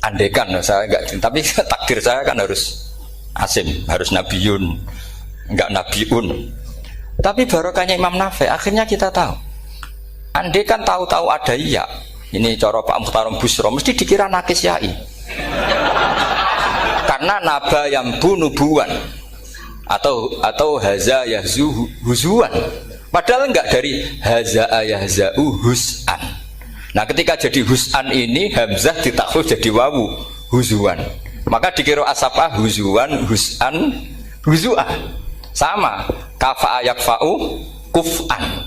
Andekan saya enggak, tapi takdir saya kan harus Asim, harus Nabiyun, enggak Nabiun. Tapi barokahnya Imam Nafi' akhirnya kita tahu. Andekan tahu-tahu ada iya, ini cara Pak Muhtarom Busro mesti dikira nakis yai. Karena naba yang bunubuan atau haza yahzu huzuan. Padahal enggak dari haza yahza'u hus'an. Nah ketika jadi hus'an ini hamzah ditakhfif jadi wawu huzuan. Maka dikira asapah huzuan, hus'an, huzu'ah. Sama kafa yakfa'u kuf'an.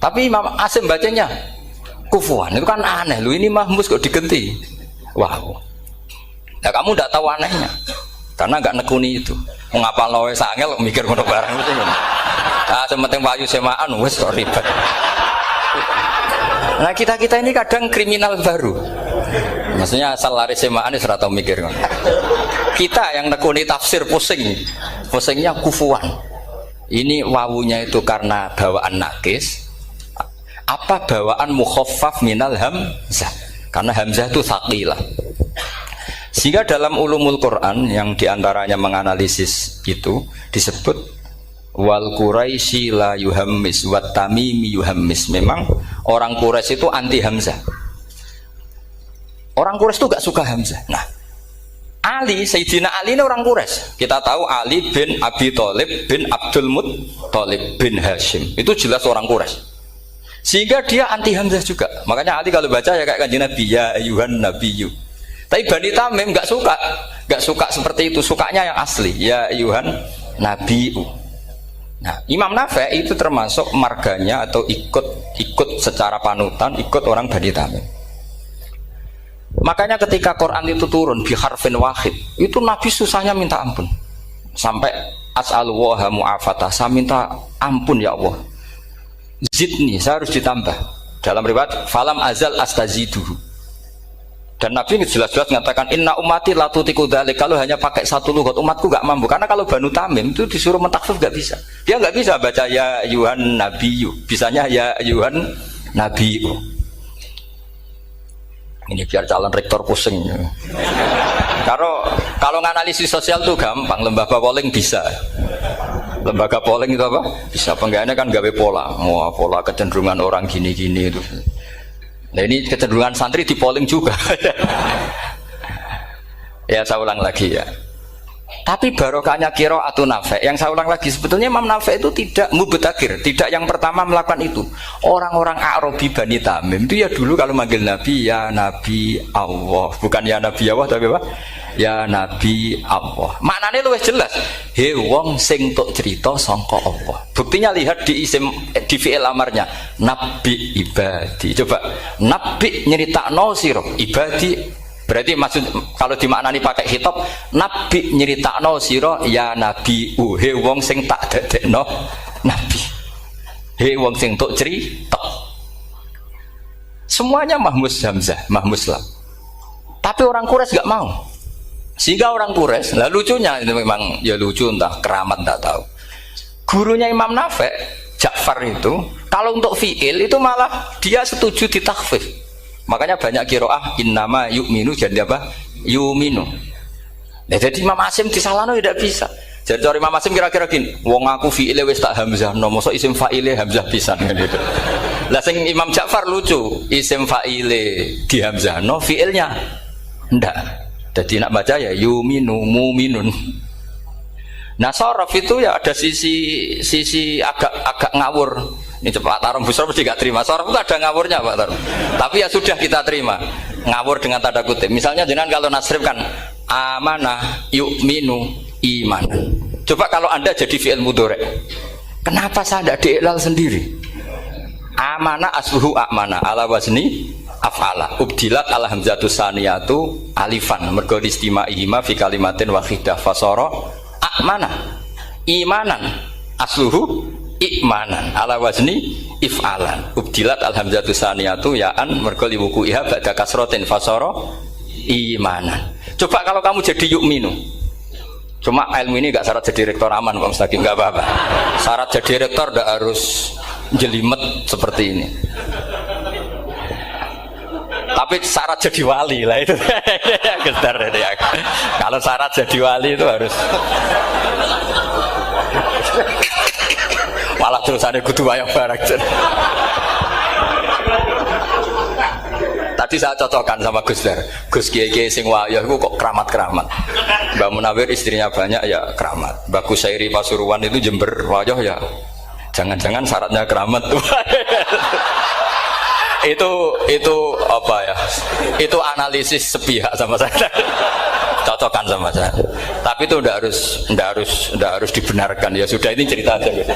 Tapi Imam Asim bacanya kufuan. Itu kan aneh lu, ini mahmus kok diganti. Wow. Nah kamu tidak tahu anehnya. Karena enggak nekuni itu. Mengapa lawe sangel mikir ngono barang itu. Sementing payu semaan wis kok ribet. Nah kita ini kadang kriminal baru. Maksudnya asal lari semaan wis ora tau mikir. Kita yang nekuni tafsir pusingnya kufuan. Ini wawunya itu karena bawaan nakis. Apa bawaan mukhaffaf minal hamzah? Karena hamzah itu tsaqilah. Sehingga dalam ulumul Quran yang diantaranya menganalisis itu disebut wal Quraisy la yuhammis wat tamimi yuhammis. Memang orang Quraisy itu anti hamzah. Orang Quraisy itu gak suka hamzah. Nah, Ali, Sayyidina Ali ini orang Quraisy. Kita tahu Ali bin Abi Thalib bin Abdul Muttalib bin Hashim. Itu jelas orang Quraisy. Sehingga dia anti hamzah juga. Makanya Ali kalau baca ya kayak kanjeng Nabi ya ayyuhan nabiyyu. Tapi Bani Tamim nggak suka seperti itu, sukanya yang asli ya Yuhan Nabiu. Nah, Imam Nafi' itu termasuk marganya atau ikut secara panutan ikut orang Bani Tamim. Makanya ketika Quran itu turun bi harfin wahid, itu Nabi susahnya minta ampun. Sampai as'alullaha mu'afatah, saya minta ampun ya Allah. Zidni, saya harus ditambah. Dalam riwayat falam azal astaziduhu. Dan Nabi jelas-jelas mengatakan inna ummati la tutiku dzalik, kalau hanya pakai satu lughat umatku gak mampu. Karena kalau Banu Tamim itu disuruh mentakhfif gak bisa. Dia gak bisa baca ya Yuhan Nabiyu, bisanya ya Yuhan Nabiyu. Ini biar calon rektor pusing. Kalau nganalisis sosial tuh gampang, lembaga polling bisa. Lembaga polling itu apa? Bisa. Penggawaannya kan gawe pola kecenderungan orang gini-gini itu. Nah ini kecenderungan santri di polling juga. Ya saya ulang lagi ya. Tapi barokahnya qiraatun Nafi'. Yang saya ulang lagi, sebetulnya Imam Nafi' itu tidak mubtagir, tidak yang pertama melakukan itu. Orang-orang A'rabi Bani Tamim itu ya dulu kalau manggil Nabi ya Nabi Allah, bukan ya Nabi Allah tapi apa? Ya Nabi Allah. Maknanya luwih jelas. He wong sing tok cerita sangka Allah. Buktinya lihat di fi'il amarnya Nabi ibadi. Coba Nabi nyeritakno sira ibadi. Berarti maksud kalau dimaknani pakai khitab Nabi nyeritakno sira ya Nabi he wong sing tak dadekno Nabi. He wong sing tok cerita. Semuanya mahmus hamzah, mahmus lam. Tapi orang Quraisy gak mau. Sehingga orang Quraisy, lah lucunya itu memang ya lucu entah keramat tak tahu. Gurunya Imam Nafi' Ja'far itu kalau untuk fi'il itu malah dia setuju ditakhfif. Makanya banyak qiraah innama yu'minu jadi apa? Yu'minu. Nah, jadi Imam Asim disalahno tidak bisa. Jadi cara Imam Asim kira-kira gini, wong aku fi'ile wis tak hamzah, no mosok isim fa'ile hamzah pisan kan gitu. Lah sing Imam Ja'far lucu, isim fa'ile di hamzah, no fi'ilnya ndak. Jadi nak baca ya yuminu muminun. Nah sorof itu ya ada sisi agak ngawur. Ini Pak Tarum Busro mesti gak terima. Sorof itu ada ngawurnya Pak Tarum. Tapi ya sudah kita terima. Ngawur dengan tanda kutip. Misalnya jangan kalau nasrif kan amanah yu'minu imanan. Coba kalau Anda jadi fi'il mudhari'. Kenapa saya tidak diiklal sendiri? Amanah asluhu amana ala wazni af'ala ubdilat al hamzatu saniyatu alifan mergo istimaihima fi kalimatin wahidah fasara amana imanan asluhu imanan ala wazni if'alan ubdilat al hamzatu saniyatu ya'an mergo liwuku'iha ba'da kasratin fasara imanan. Coba kalau kamu jadi yu'minu. Cuma ilmu ini gak syarat jadi rektor aman Pak Mustaqim, gak apa-apa. Syarat jadi rektor gak harus jelimet seperti ini. Tapi syarat jadi wali lah itu. Kalau syarat jadi wali itu harus malah terusannya kudu wayang barang. Tadi saya cocokkan sama Gus Dar. Gus Kiai sing wayah itu kok keramat-keramat. Mbak Munawir istrinya banyak ya keramat. Mbak Kusairi Pasuruan itu Jember wayah ya. Jangan-jangan syaratnya keramat tuh. itu apa ya? Itu analisis sepihak sama saya. Cocokkan sama saya. Tapi itu ndak harus dibenarkan ya sudah ini cerita aja gitu.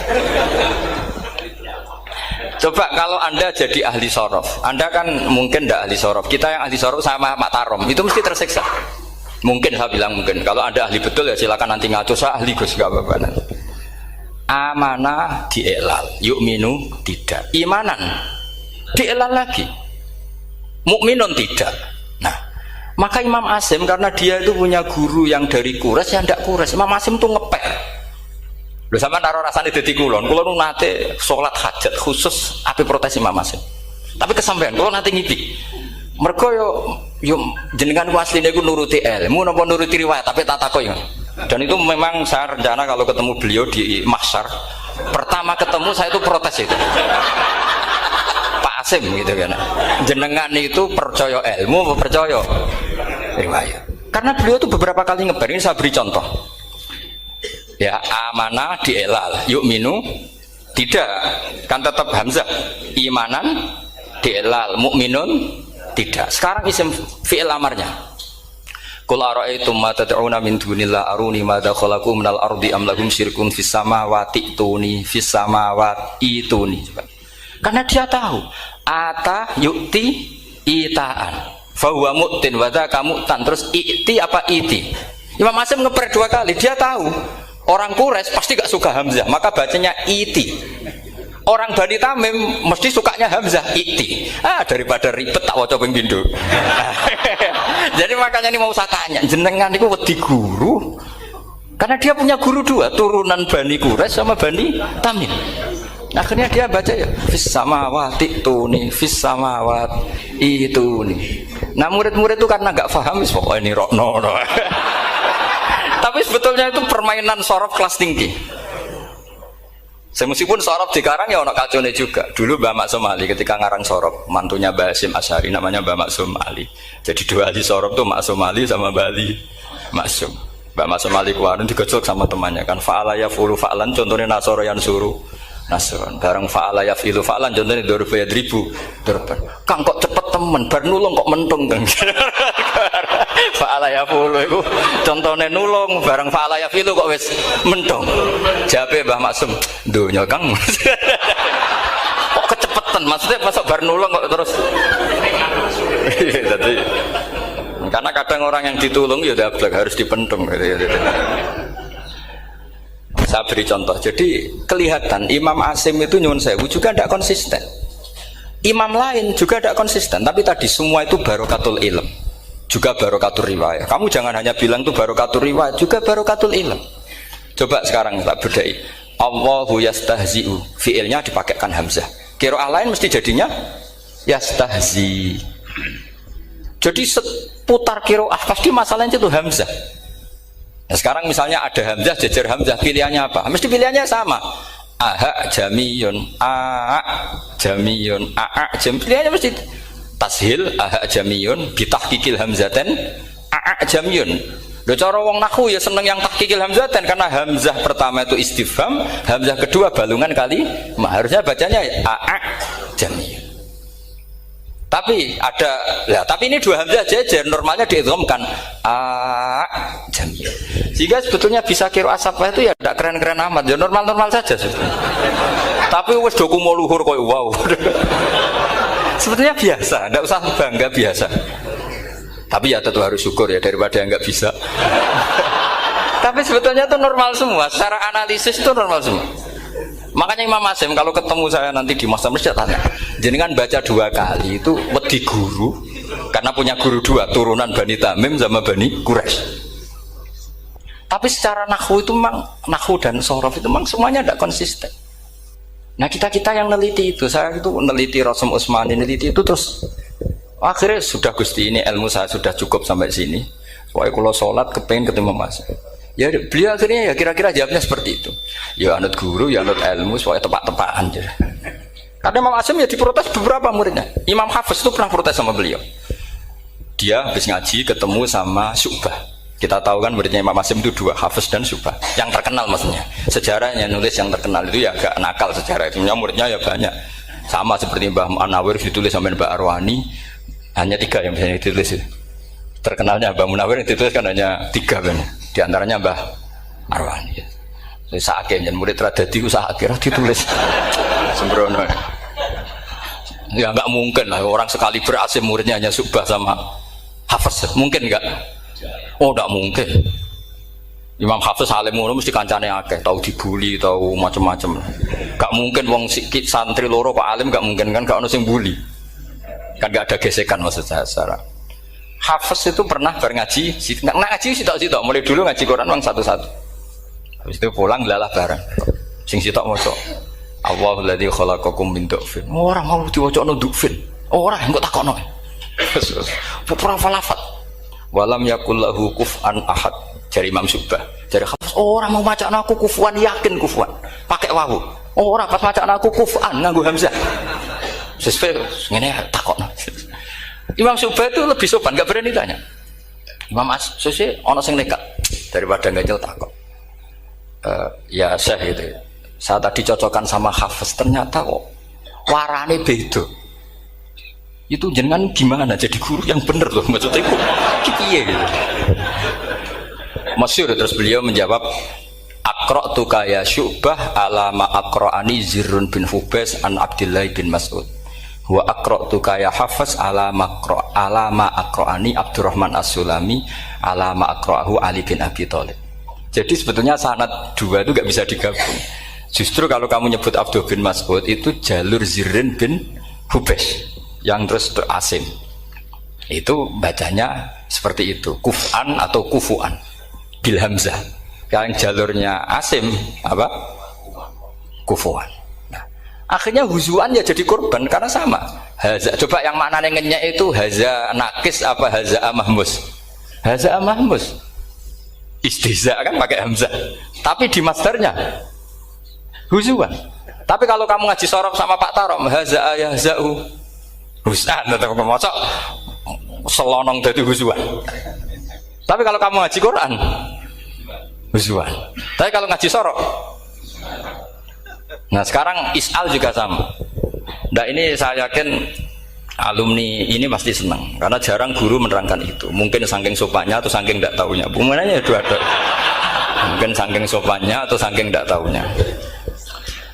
Coba kalau Anda jadi ahli sorof, Anda kan mungkin ndak ahli sorof. Kita yang ahli sorof sama Pak Tarom itu mesti tersiksa. Mungkin saya bilang mungkin. Kalau Anda ahli betul ya silakan nanti ngaco saya ahli Gus gak apa-apa. Amanah dielal, yu'minu tidak. Imanan dielal lagi, mukminun tidak. Nah, maka Imam Asim karena dia itu punya guru yang dari Quraisy yang tidak Quraisy, Imam Asim tuh ngepek. Lho sampean karo rasane dadi kulon nate salat hajat khusus ape protes Imam Asim. Tapi kesampean kula nate ngipi. Mergo yo jenengan ku asline ku nuruti ilmu napa nuruti riwayat tapi tak takoki. Dan itu memang saya rencana kalau ketemu beliau di mahsyar, pertama ketemu saya itu protes itu. Pak Asim gitu kan. Jenengan itu percaya ilmu apa percaya riwayat? Karena beliau itu beberapa kali ngebar, ini saya beri contoh. Ya, amanah dielal, yu'minu tidak, kan tetap hamzah. Imanan dielal, mukminun tidak. Sekarang isim fi'il amarnya. Qul ara'aytum ma tad'una min dunillah aruni madza khalaqu minal ardi am lahum syirkun fis samawati tuni fis samawati tuni. Karena dia tahu ata yu'ti itaan fa huwa mu'tin wa dzaka mu'tan, terus i'ti apa iti. Imam Asim ngeper dua kali, dia tahu orang Quraisy pasti gak suka hamzah, maka bacanya iti. Orang Bani Tamim mesti sukanya hamzah iti. Daripada ribet tak waca ping pindho. Jadi makanya ini mau saya tanya, jenengan niku wedi guru? Karena dia punya guru dua, turunan Bani Quraisy sama Bani Tamim. Akhirnya dia baca ya fis samawati tuni fis samawat itu nih. Nah murid-murid itu karena nggak paham wis pokoknya ini rokno. Tapi sebetulnya itu permainan sorof kelas tinggi. Meskipun sorof dikarang ya ono kacone juga. Dulu Mbah Maksum Ali ketika ngarang sorof, mantunya Mbah Hasyim Asy'ari namanya Mbah Maksum Ali. Jadi dua ahli sorof tuh Maksum Ali sama Mbah Ali Maksum. Mbah Maksum Ali kemarin digojlok sama temannya kan, fa'ala yafulu fa'lan, contohnya nasoro yang suruh nasron. Bareng fa'ala yafilu fa'lan, contohnya dorba yadribu dorban. Kang kok cepet temen, bar nulung kok mentung kan. Fa'ala yafulu itu contohnya nulung, bareng fa'ala yafilu kok wis mentung. Jabe Mbah Maksum, dunya Kang. Kok kecepetan, maksudnya masuk bar nulung kok terus. Jadi karena kadang orang yang ditulung ya dablek harus dipentung gitu. Saya beri contoh, jadi kelihatan Imam Asim itu nyuwun sewu juga tidak konsisten. Imam lain juga tidak konsisten, tapi tadi semua itu barokatul ilm, juga barokatul riwayat. Kamu jangan hanya bilang itu barokatul riwayat, juga barokatul ilm. Coba sekarang tak bedai. Allahu yastahzi'u, fiilnya dipakaikan hamzah. Qiraah lain mesti jadinya yastahzi. Jadi seputar qiraah pasti masalahnya itu hamzah. Nah, sekarang misalnya ada hamzah jejer hamzah, pilihannya apa? Mesti pilihannya sama. Aha jamiyun, a jamiyun, a jam. Pilihannya mesti tashil aha jamiyun, bitahqiqil hamzaten a jamiyun. Lho cara wong nahwu ya seneng yang tahqiqil hamzaten karena hamzah pertama itu istifham, hamzah kedua balungan kali, harusnya bacanya a jamiyun. Tapi ada, ya, tapi ini dua hamzah jejer, normalnya diidghamkan a jamiyun. Sehingga sebetulnya bisa kira asapah itu ya tidak keren-keren amat, ya normal-normal saja sebetulnya. Tapi wes doku mau luhur koyo wow. Sebetulnya biasa, tidak usah bangga, biasa. Tapi ya tentu harus syukur ya daripada yang nggak bisa. Tapi sebetulnya itu normal semua, secara analisis itu normal semua. Makanya Imam Asim kalau ketemu saya nanti di masa mesti tanya, jenengan baca dua kali itu wedi guru karena punya guru dua, turunan Bani Tamim sama Bani Quraisy. Tapi secara nahwu itu memang nahwu dan sorof itu memang semuanya tidak konsisten. Nah kita yang neliti itu, saya itu neliti Rasul Utsmani, neliti itu terus akhirnya sudah Gusti ini ilmu saya sudah cukup sampai sini. Pokoknya kalau sholat kepengen ketemu Mas. Ya beliau akhirnya ya kira-kira jawabnya seperti itu. Ya anut guru, ya anut ilmu, soalnya tepak-tepakan. Karena Imam Asim ya diprotes beberapa muridnya. Imam Hafiz itu pernah protes sama beliau. Dia habis ngaji ketemu sama Syu'bah. Kita tahu kan muridnya Imam Asim itu dua, Hafiz dan Syu'bah. Yang terkenal maksudnya. Sejarahnya nulis yang terkenal itu ya agak nakal sejarah itu. Muridnya ya banyak. Sama seperti Mbah Munawir ditulis sampai Mbah Arwani. Hanya 3 yang bisa ditulis. Terkenalnya Mbah Munawir yang ditulis kan hanya 3 kan. Di antaranya Mbah Arwani. Jadi sakit dan murid radadi usaha akhirnya ditulis sembrono. Ya nggak mungkin lah orang sekali berasim muridnya hanya Syu'bah sama Hafiz. Mungkin nggak? Oh nggak mungkin. Imam Hafiz alim ngono mesti kancane akeh, tahu dibuli, tahu macam-macam. Gak mungkin wong sikit santri loro kok alim, gak mungkin kan, gak ono sing bully. Kan gak ada gesekan maksud saya secara. Hafiz itu pernah ngaji, ngaji sitok-sitok, mulai dulu ngaji Quran wong satu-satu. Habis itu pulang lalah bareng. Sing sitok maca. Allahul ladzi khalaqakum min du'fin. Ora mau diwacana du'fin. Ora engko takokno. Pura falafat. Walam yakul lahu kuf'an ahad. Dari Imam Subah, dari Hafiz, orang mau macam aku kufuan, yakin kufuan, pakai wawu. Orang pas macam aku kufuan, nganggu hamzah. Sesuai, ini takut. Imam Subah itu lebih sopan, nggak berani tanya. Imam As-Susi, ono sing nekat daripada nggak takut. Ya Syekh gitu. Saya tadi cocokkan sama Hafiz, ternyata kok warane beda. Itu jenengan gimana jadi guru yang bener loh, maksudnya itu kipiye gitu. Masyhur, terus beliau menjawab, Aqra'tuka ya Syu'bah ala ma aqra'ani Zirrun bin Hubais an Abdullah bin Mas'ud. Wa aqra'tuka ya Hafiz ala ma aqra'ani Abdurrahman As-Sulami ala ma aqra'ahu Ali bin Abi Thalib. Jadi sebetulnya sanad dua itu gak bisa digabung. Justru kalau kamu nyebut Abdul bin Mas'ud itu jalur Zirrun bin Hubais yang terus Asim. Itu bacanya seperti itu, kuf'an atau kufu'an bil hamzah. Yang jalurnya Asim apa? Kufuan. Nah, akhirnya huzuan ya jadi korban karena sama. Haza, coba yang maknanya ngenyek itu haza nakis apa haza mahmus? Haza mahmus. Istiza kan pakai hamzah. Tapi di masdarnya huzuan. Tapi kalau kamu ngaji sorok sama Pak Tarom, haza ayahzau husan atau mosok selonong dari huzuan. Tapi kalau kamu ngaji Quran, huzuan. Tapi kalau ngaji sorok, nah sekarang is'al juga sama. Nah ini saya yakin alumni ini pasti senang karena jarang guru menerangkan itu. Mungkin saking sopannya atau saking tidak tahunya. Bagaimana dua-dua. Mungkin saking sopannya atau saking tidak tahunya.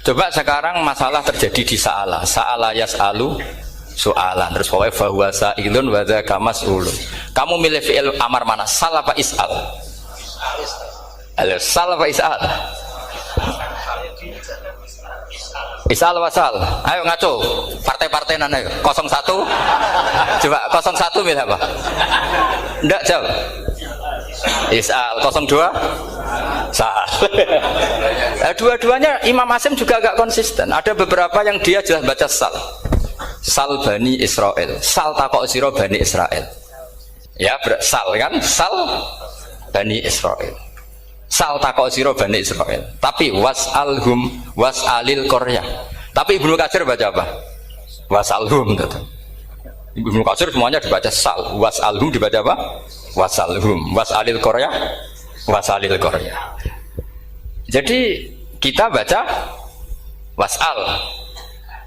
Coba sekarang masalah terjadi di sa'ala. Sa'ala yas'alu soalan, terus pokoknya bahwa sa'ilun wa dzaka mas'ulun. Kamu milih fi'il amar mana? Sal apa is'al? Sal apa is'al? Is'al wa sal. Ayo ngaco. Partai-partai nana ayo. 01. Coba 01 milih apa? Enggak jawab. Is'al. 02 sal. Dua-duanya Imam Asim juga agak konsisten. Ada beberapa yang dia jelas baca sal. Sal Bani Israel, sal takok siro Bani Israel. Ya, sal kan, sal Bani Israel. Sal takok siro Bani Israel. Tapi was'alhum was'alil Korea. Tapi Ibnu Katsir baca apa? Was'alhum. Ibnu Katsir semuanya dibaca sal. Was'alhum dibaca apa? Was'alhum. Was'alil Korea. Was'alil Korea. Jadi kita baca was'al.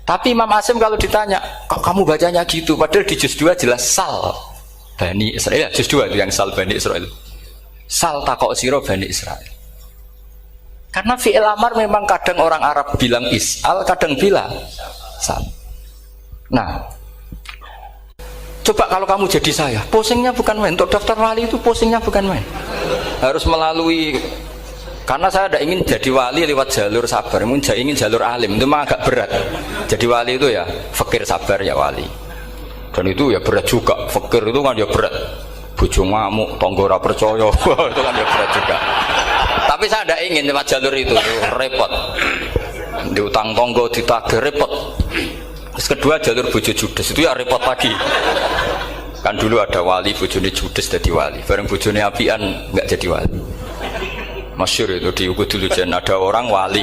Tapi Imam Asim kalau ditanya, kok kamu bacanya gitu? Padahal di juz 2 jelas sal Bani Israel. Juz 2 itu yang sal Bani Israel. Sal takok siro Bani Israel. Karena fi'il amar memang kadang orang Arab bilang is'al, kadang bilang sal. Nah, coba kalau kamu jadi saya, posingnya bukan main. Untuk daftar wali itu posingnya bukan main. Harus melalui. Karena saya tidak ingin jadi wali lewat jalur sabar, ingin jalur alim, itu memang agak berat. Jadi wali itu ya fakir sabar ya wali. Dan itu ya berat juga, fakir itu kan ya berat. Bojo ngamuk, tonggo ora percaya, itu kan ya berat juga. Tapi saya tidak ingin lewat jalur itu repot. Diutang tonggo, ditagih repot. Terus kedua jalur bojo judes, itu ya repot lagi. Kan dulu ada wali, bojone judes jadi wali. Bareng bojone apian nggak jadi wali. Masyhur itu di Ukudul Jan, ada orang wali,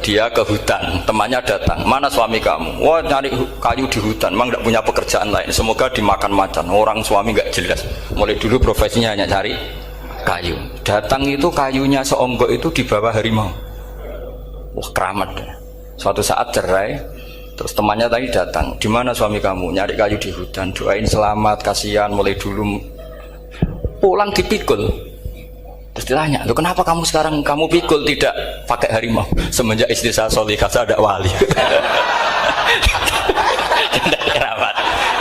dia ke hutan, temannya datang, mana suami kamu? Wah nyari kayu di hutan, memang tidak punya pekerjaan lain, semoga dimakan macan. Orang suami nggak jelas, mulai dulu profesinya hanya cari kayu. Datang itu kayunya seonggok itu di bawah harimau. Wah keramat. Suatu saat cerai, terus temannya tadi datang, di mana suami kamu? Nyari kayu di hutan, doain selamat, kasihan, mulai dulu. Pulang dipikul. Terus ditanya, loh kenapa kamu sekarang kamu pikul tidak pakai harimau? Semenjak istri saya solihah, saya ada wali. Keramat.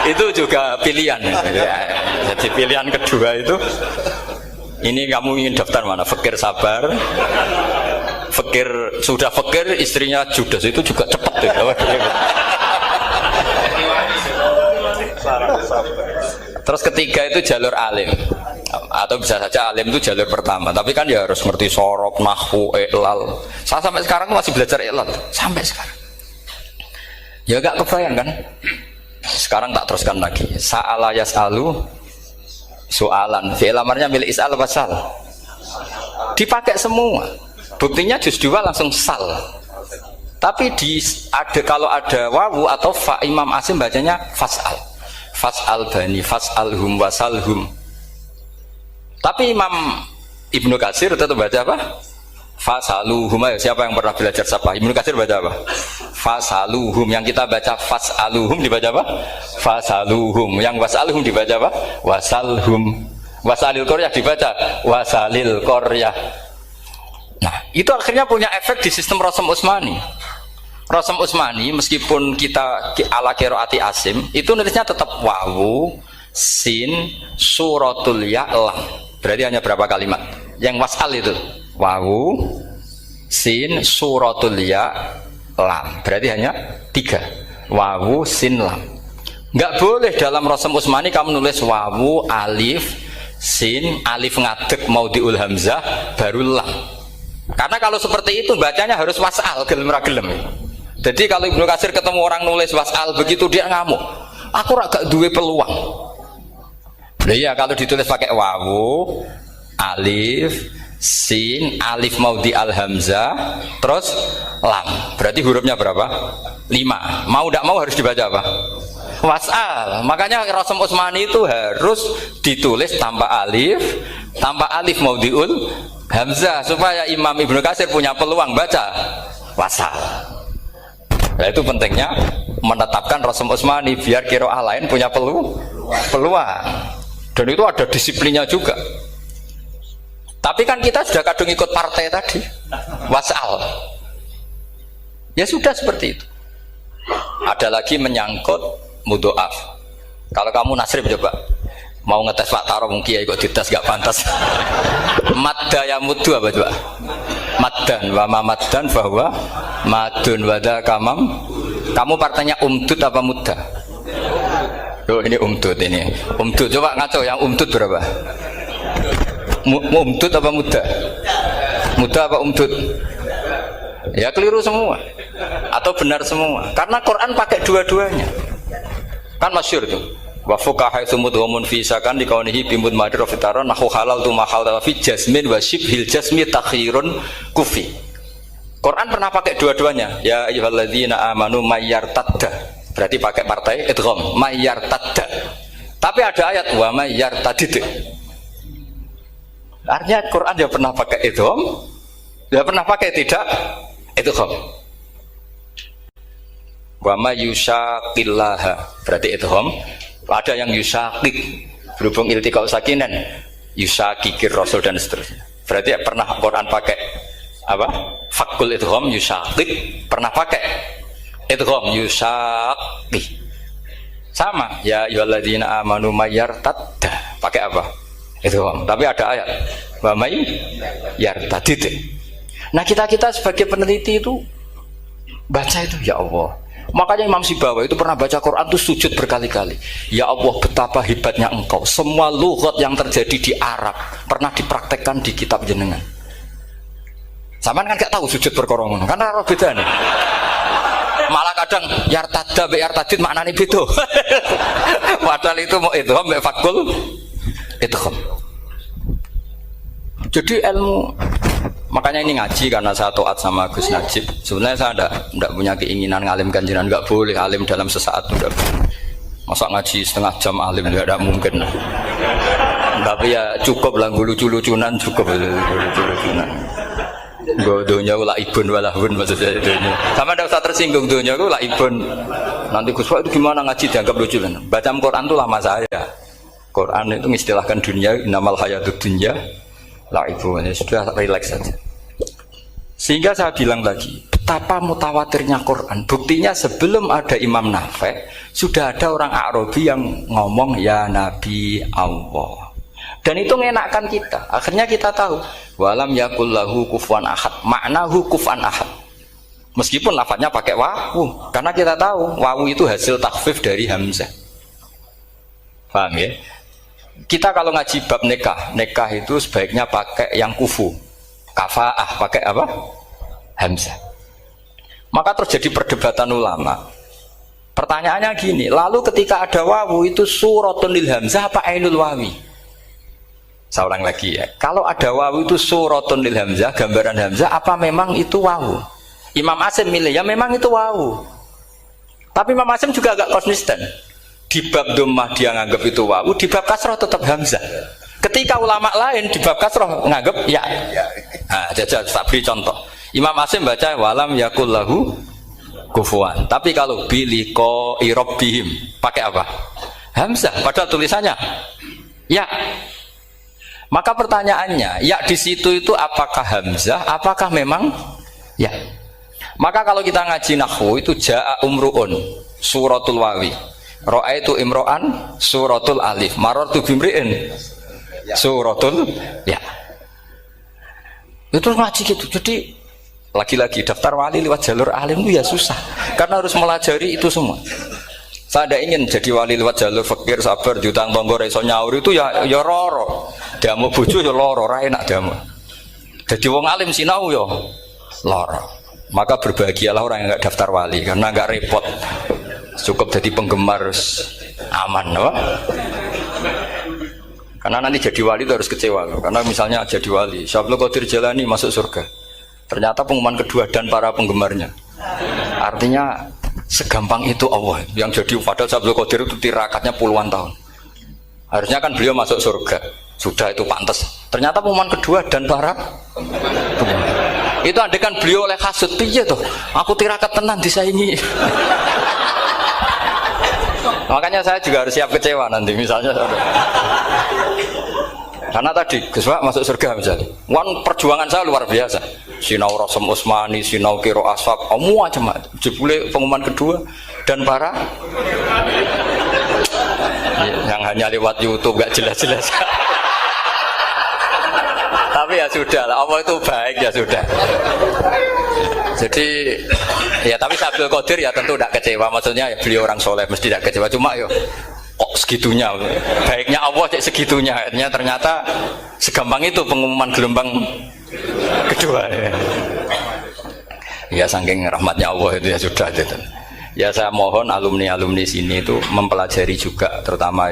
Itu juga pilihan. Ya. Jadi pilihan kedua itu Ini kamu ingin daftar mana? Fakir sabar. Fakir sudah fakir, istrinya judes itu juga cepat tuh. Terus ketiga itu jalur alim. Atau bisa saja alim itu jalur pertama. Tapi kan ya harus ngerti sorok, nahwu, i'lal. Saya sampai sekarang masih belajar i'lal. Sampai sekarang. Ya gak kebayang kan? Sekarang tak teruskan lagi. Sa'ala yas'alu soalan. Fi'il amarnya milik is'al wasal. Dipakai semua. Buktinya juz 2 langsung sal. Tapi kalau ada wawu atau fa, Imam Asim bacanya fas'al. Fas'al bani, fas'alhum wasalhum. Tapi Imam Ibnu Katsir tetap baca apa? Fasaluhum. Siapa yang pernah belajar siapa? Ibnu Katsir baca apa? Fasaluhum. Yang kita baca fasaluhum dibaca apa? Fasaluhum. Yang wasaluhum dibaca apa? Wasalhum. Wasalil Koryah dibaca Wasalil Koryah. Nah, itu akhirnya punya efek di sistem Rasam Utsmani. Rasam Utsmani meskipun kita ala qiraati Asim, itu nulisnya tetap wawu, sin, suratul ya, lam. Berarti hanya berapa kalimat? Yang wasal itu wawu, sin, suratul ya, lam. Berarti hanya 3. Wawu, sin, lam. Enggak boleh dalam Rasam Utsmani kamu nulis wawu, alif, sin, alif ngadeg maudhi'ul hamzah baru lam. Karena kalau seperti itu bacanya harus wasal, gelem ra gelem. Jadi kalau Ibnu Katsir ketemu orang nulis wasal begitu dia ngamuk. Aku agak duwe peluang. Nah ya kalau ditulis pakai wawu, alif, sin, alif maudhi al hamzah, terus lam. Berarti hurufnya berapa? 5. Mau tidak mau harus dibaca apa? Wasal. Makanya Rasam Utsmani itu harus ditulis tanpa alif maudhi'ul hamzah supaya Imam Ibnu Katsir punya peluang baca wasal. Nah itu pentingnya menetapkan Rasam Utsmani biar qiraah lain punya peluang. Dan itu ada disiplinnya juga. Tapi kan kita sudah kadung ikut partai tadi wasal. Ya sudah seperti itu. Ada lagi menyangkut mudhoaf. Kalau kamu nasrib coba mau ngetes Pak Taro mungkin ya ikut dites gak pantas. Madda ya mudhu apa coba? Maddan wa ma maddan bahwa madun wada kamam. Kamu partainya umdud apa mudda? Oh ini umdud ini. Umdud coba ngaco yang umdud berapa? Umdud apa mudda? Mudda apa umdud? Ya keliru semua atau benar semua karena Quran pakai dua-duanya. Kan masyhur tuh. Wa fuqaha sumudhumun fi sakan di kaunihi bimud madra fitaran nahu halal tu mahal fi jasmin wa shibhil jasmi takhirun kufi. Quran pernah pakai dua-duanya. Ya ayyuhalladzina amanu mayyartadda. Berarti pakai partai idgham mayyartadda. Tapi ada ayat wa mayyartadid. Artinya Quran dia pernah pakai idgham, dia pernah pakai tidak idgham. Wa mayyushaqillaha. Berarti idgham. Ada yang yusakik berhubung iltiqau sakinan yusakikir rasul dan seterusnya. Berarti pernah Quran pakai apa? Fakul idgham yusakik, pernah pakai idgham yusakik. Sama ya ayyuhalladzina amanu mayyartadda. Pakai apa? Idgham. Tapi ada ayat wa may yartadid. Nah, kita sebagai peneliti itu baca itu ya Allah. Makanya Imam Sibawa itu pernah baca Quran itu sujud berkali-kali. Ya Allah betapa hebatnya engkau. Semua lughat yang terjadi di Arab pernah dipraktekkan di kitab jenengan. Zaman kan gak tahu sujud perkara ngono. Karena ora bedane. Malah kadang yartada be yartadid maknane beda. Padahal itu mau idgham be fakul idgham. Jadi ilmu. Makanya ini ngaji karena saya taat sama Gus Najib. Sebenarnya saya tidak punya keinginan ngalimkan jenengan, nggak boleh alim dalam sesaat udah. Masa ngaji setengah jam alim nggak mungkin. Tapi ya cukup lah lucu-lucunan cukup lucu-lucunan. Gue dunia lah ibun walahun maksudnya dunia. Sama tidak usah tersinggung dunia gue lah ibun. Nanti Gus Pak itu gimana ngaji dianggap lucu kan? Baca Quran tuh lama saya. Quran itu mengistilahkan dunia namal hayatud dunya. Lah ibu ini sudah relax saja. Sehingga saya bilang lagi, betapa mutawatirnya Quran. Buktinya sebelum ada Imam Nafi' sudah ada orang Arabi yang ngomong ya Nabi Allah. Dan itu ngenakkan kita. Akhirnya kita tahu walam yakul lahu kufuwan ahad. Maknahu kufuwan ahad. Meskipun lafadznya pakai wawu, karena kita tahu wawu itu hasil takhfif dari hamzah. Paham ya? Kita kalau ngaji bab nikah itu sebaiknya pakai yang kufu. Kafaah pakai apa? Hamzah. Maka terjadi perdebatan ulama. Pertanyaannya gini, lalu ketika ada wawu itu suratun lil hamzah apa ainul wawi? Saya ulang lagi ya. Kalau ada wawu itu suratun lil hamzah, gambaran hamzah, apa memang itu wawu? Imam Asim milih, ya memang itu wawu. Tapi Imam Asim juga agak konsisten. Di bab dhammah dia nganggap itu wawu, di bab kasroh tetap hamzah. Ketika ulama lain di bab kasroh nganggap ya. Nah, jajal tak beri contoh. Imam Asim baca walam yakul lahu kufuwan. Tapi kalau biliko irobbihim pakai apa? Hamzah. Padahal tulisannya ya. Maka pertanyaannya, ya di situ itu apakah hamzah, apakah memang ya? Maka kalau kita ngaji nahwu itu jaa umruun suratul wawi, ra'aitu imro'an suratul alif, marartu bimri'in suratul ya. Itu ngaji gitu. Jadi lagi-lagi daftar wali lewat jalur alim itu ya susah, karena harus melajari itu semua. Saya tidak ingin jadi wali lewat jalur fakir sabar diutang tonggo reso nyaur itu ya roro. Diamu bojo ya loro, ora enak diamu. Jadi wong alim sinau ya loro. Maka berbahagialah orang yang enggak daftar wali karena enggak repot. Cukup jadi penggemar aman, no? Karena nanti jadi wali itu harus kecewa loh. Karena misalnya jadi wali, Syabul Qadir Jalani masuk surga. Ternyata pengumuman kedua dan para penggemarnya. Artinya segampang itu Allah yang jadi, padahal Syabul Qadir itu tirakatnya puluhan tahun. Harusnya kan beliau masuk surga, sudah itu pantas. Ternyata pengumuman kedua dan para itu andai kan beliau oleh hasud, piye tuh? Aku tirakat tenan disaingi. Makanya saya juga harus siap kecewa nanti misalnya. Karena tadi Gus Pak masuk surga misalnya. Wan perjuangan saya luar biasa. Sinau Rasul Utsmani, sinau Kiro Asab, semua macam-macam. Jebule pengumuman kedua dan para yang hanya lewat YouTube gak jelas-jelas. Tapi ya sudah lah, Allah itu baik ya sudah. Jadi ya tapi Syabul Qadir ya tentu tidak kecewa, maksudnya ya beliau orang soleh mesti tidak kecewa, cuma yo kok segitunya baiknya Allah cek segitunya, akhirnya ternyata segampang itu pengumuman gelombang kedua ya saking rahmatnya Allah itu ya sudah gitu. Ya saya mohon alumni-alumni sini itu mempelajari juga, terutama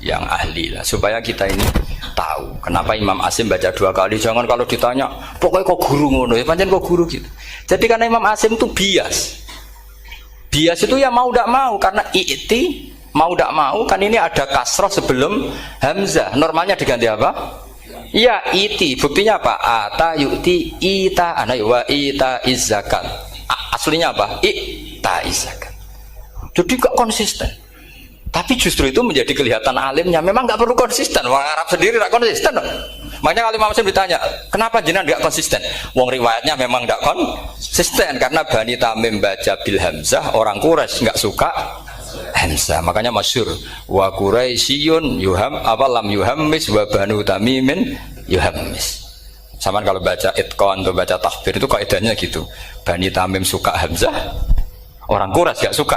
yang ahli lah, supaya kita ini tahu kenapa Imam Asim baca 2 kali. Jangan kalau ditanya pokoknya kok guru ngono ya pancen kok guru gitu. Jadi karena Imam Asim itu bias itu ya mau tidak mau, karena i'ti mau tidak mau kan ini ada kasroh sebelum hamzah, normalnya diganti apa? Iya iti, buktinya apa? Ata yu'ti ita ana wa ita izzakat. Aslinya apa? Ita izzakat. Jadi gak konsisten. Tapi justru itu menjadi kelihatan alimnya. Memang gak perlu konsisten. Orang Arab sendiri gak konsisten. Makanya kalau Imam Muslim ditanya, kenapa jenengan gak konsisten? Wong riwayatnya memang gak konsisten karena Bani Tamim baca bil hamzah, orang Quraisy gak suka hamzah. Makanya masyhur wa Quraisyun yuham apa lam yuhammis wa Banu Tamimin yuhammis. Sama kalau baca itqan atau baca tahbir itu kaidahnya gitu. Bani Tamim suka hamzah, orang Quraisy gak suka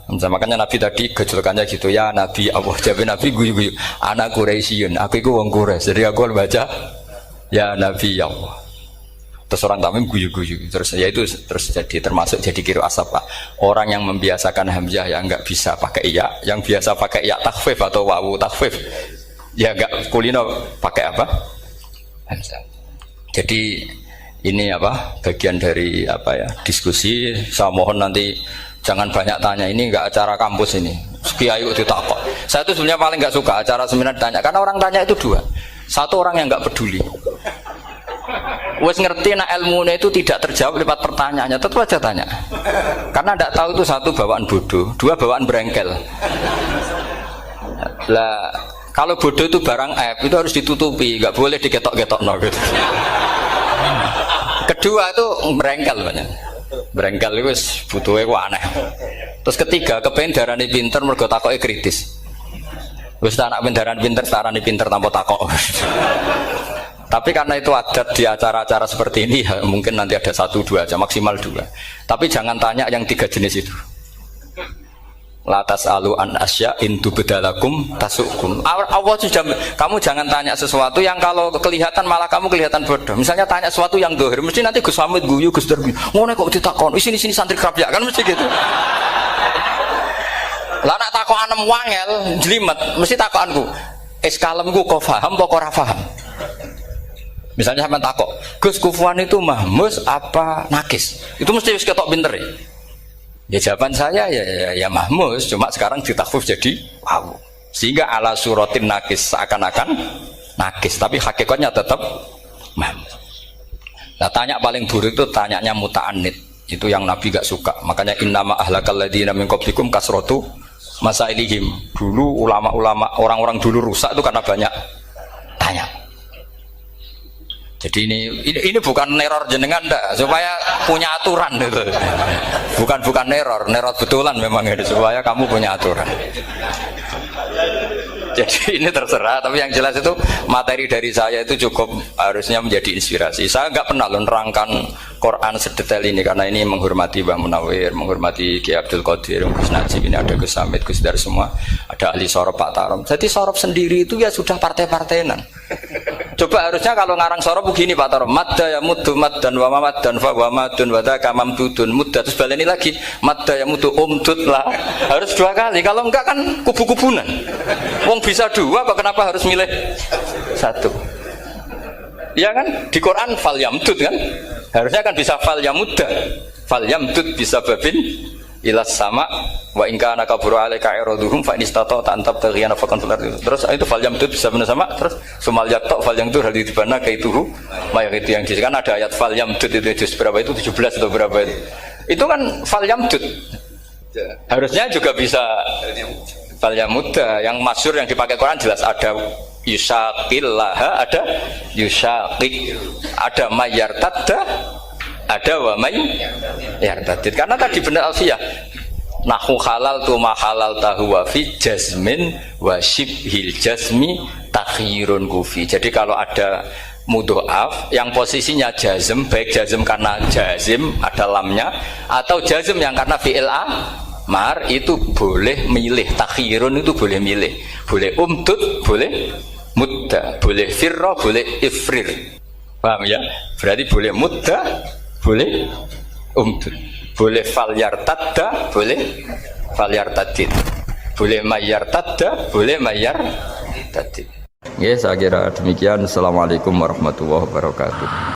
hamzah. Makanya Nabi tadi gejolkannya gitu, ya Nabi Allah, jawab Nabi guyu-guyu, anak Quraisyun, aku itu wong Quraisy, jadi aku baca ya Nabi Allah. Terus orang Tamim guyu-guyu, terus ya itu terus jadi termasuk jadi kiro asap Pak. Orang yang membiasakan hamzah yang nggak bisa pakai iya, yang biasa pakai iya takhfif atau wawu takhfif, ya nggak kulino pakai apa? Hamzah. Jadi ini apa? Bagian dari apa ya? Diskusi. Saya mohon nanti jangan banyak tanya, ini nggak acara kampus ini. Kiai ditakok. Saya itu sebenarnya paling nggak suka acara seminar tanya, karena orang tanya itu dua. Satu orang yang nggak peduli. Wes ngerti nak ilmunya itu tidak terjawab lewat pertanyaannya, tetap aja tanya. Karena tidak tahu itu satu bawaan bodoh, dua bawaan berengkel. Lah kalau bodoh itu barang aib itu harus ditutupi, nggak boleh diketok-ketok no gitu. Kedua itu berengkel banyak. Berengkel itu butuhnya aneh. Terus ketiga kepengen darahnya pinter mergo takoke kritis. Wis anak pindaran pinter, sarane pinter tanpa takok. Tapi karena itu adat di acara-acara seperti ini, ya, mungkin nanti ada 1-2 aja, maksimal 2. Tapi jangan tanya yang 3 jenis itu. Latas alu an asya intu bedalakum tasukum. Allah sudah, kamu jangan tanya sesuatu yang kalau kelihatan malah kamu kelihatan bodoh. Misalnya tanya sesuatu yang dohir, mesti nanti Gus Hamid guyu, Gus Darbi, ngono kok ditakon, sini santri kerap ya kan mesti gitu. Lah nak takon anem wangel, jelimet, mesti takonanku. Kalemku kok paham apa ora paham? Misalnya sampean takok, Gus kufuan itu mahmus apa nakis? Itu mesti wis ketok pinter ya. Ya jawaban saya ya mahmus, cuma sekarang ditakhfif jadi wow. Sehingga ala suratin nakis seakan-akan nakis, tapi hakikatnya tetap mahmus. Nah, tanya paling buruk itu tanyanya muta'annid. Itu yang Nabi gak suka. Makanya innama ahlakal ladzina min qablikum kasratu masailihim. Dulu ulama-ulama orang-orang dulu rusak itu karena banyak tanya. Jadi ini bukan neror jenengan ndak, supaya punya aturan gitu. Bukan neror betulan memang itu supaya kamu punya aturan. Jadi ini terserah, tapi yang jelas itu materi dari saya itu cukup harusnya menjadi inspirasi. Saya nggak pernah nerangkan Quran sedetail ini karena ini menghormati Mbah Munawir, menghormati Ki Abdul Qadir, Gus Najib, ini ada Gus Hamid, Gus Dar semua, ada ahli sorop Pak Tarom. Jadi sorop sendiri itu ya sudah partai-partainan. Coba harusnya kalau ngarang sorop begini Pak Tarom, madda ya muddu maddan wa mamaddan fa wa madun wa dzaka mamdudun mudda, terus baleni lagi madda ya muddu umdud lah. Harus 2 kali, kalau enggak kan kubu-kubunan. Wong bisa 2 apa kenapa harus milih 1? Ya kan di Quran fal yamdud kan, harusnya kan bisa fal yamudda, fal yamdud bisa babin ilas sama wa in kana kaburu alaika iraduhum fa in istata ta'antab taghiyana faqan fil ardi. Terus itu fal yamdud bisa benar sama, terus sumal yaqta fal yamdud hal dibana kaituhu mayar itu yang kan ada ayat fal yamdud itu juz berapa itu 17 atau berapa itu kan fal yamdud. Harusnya juga bisa fal yamudda. Yang masyhur yang dipakai Quran jelas ada yusaqillaha, ada yusaqik, ada mayyartadda, ada wa may yartadid. Karena tadi benar alfiyah nahu halal tu ma halal tahu wa fi jazmin wa shibhil jazmi takhirun kufi. Jadi kalau ada mudhoaf yang posisinya jazm, baik jazm karena jazim ada lamnya atau jazm yang karena fi'il amar, itu boleh milih. Takhirun itu boleh milih, boleh umdud, boleh mudda, boleh firra, boleh ifrir. Paham ya? Berarti boleh mudda, boleh umdud, boleh falyartadda, boleh falyartadid, boleh mayyartadda, boleh mayyartadid. Ya, saya kira demikian. Assalamualaikum warahmatullahi wabarakatuh.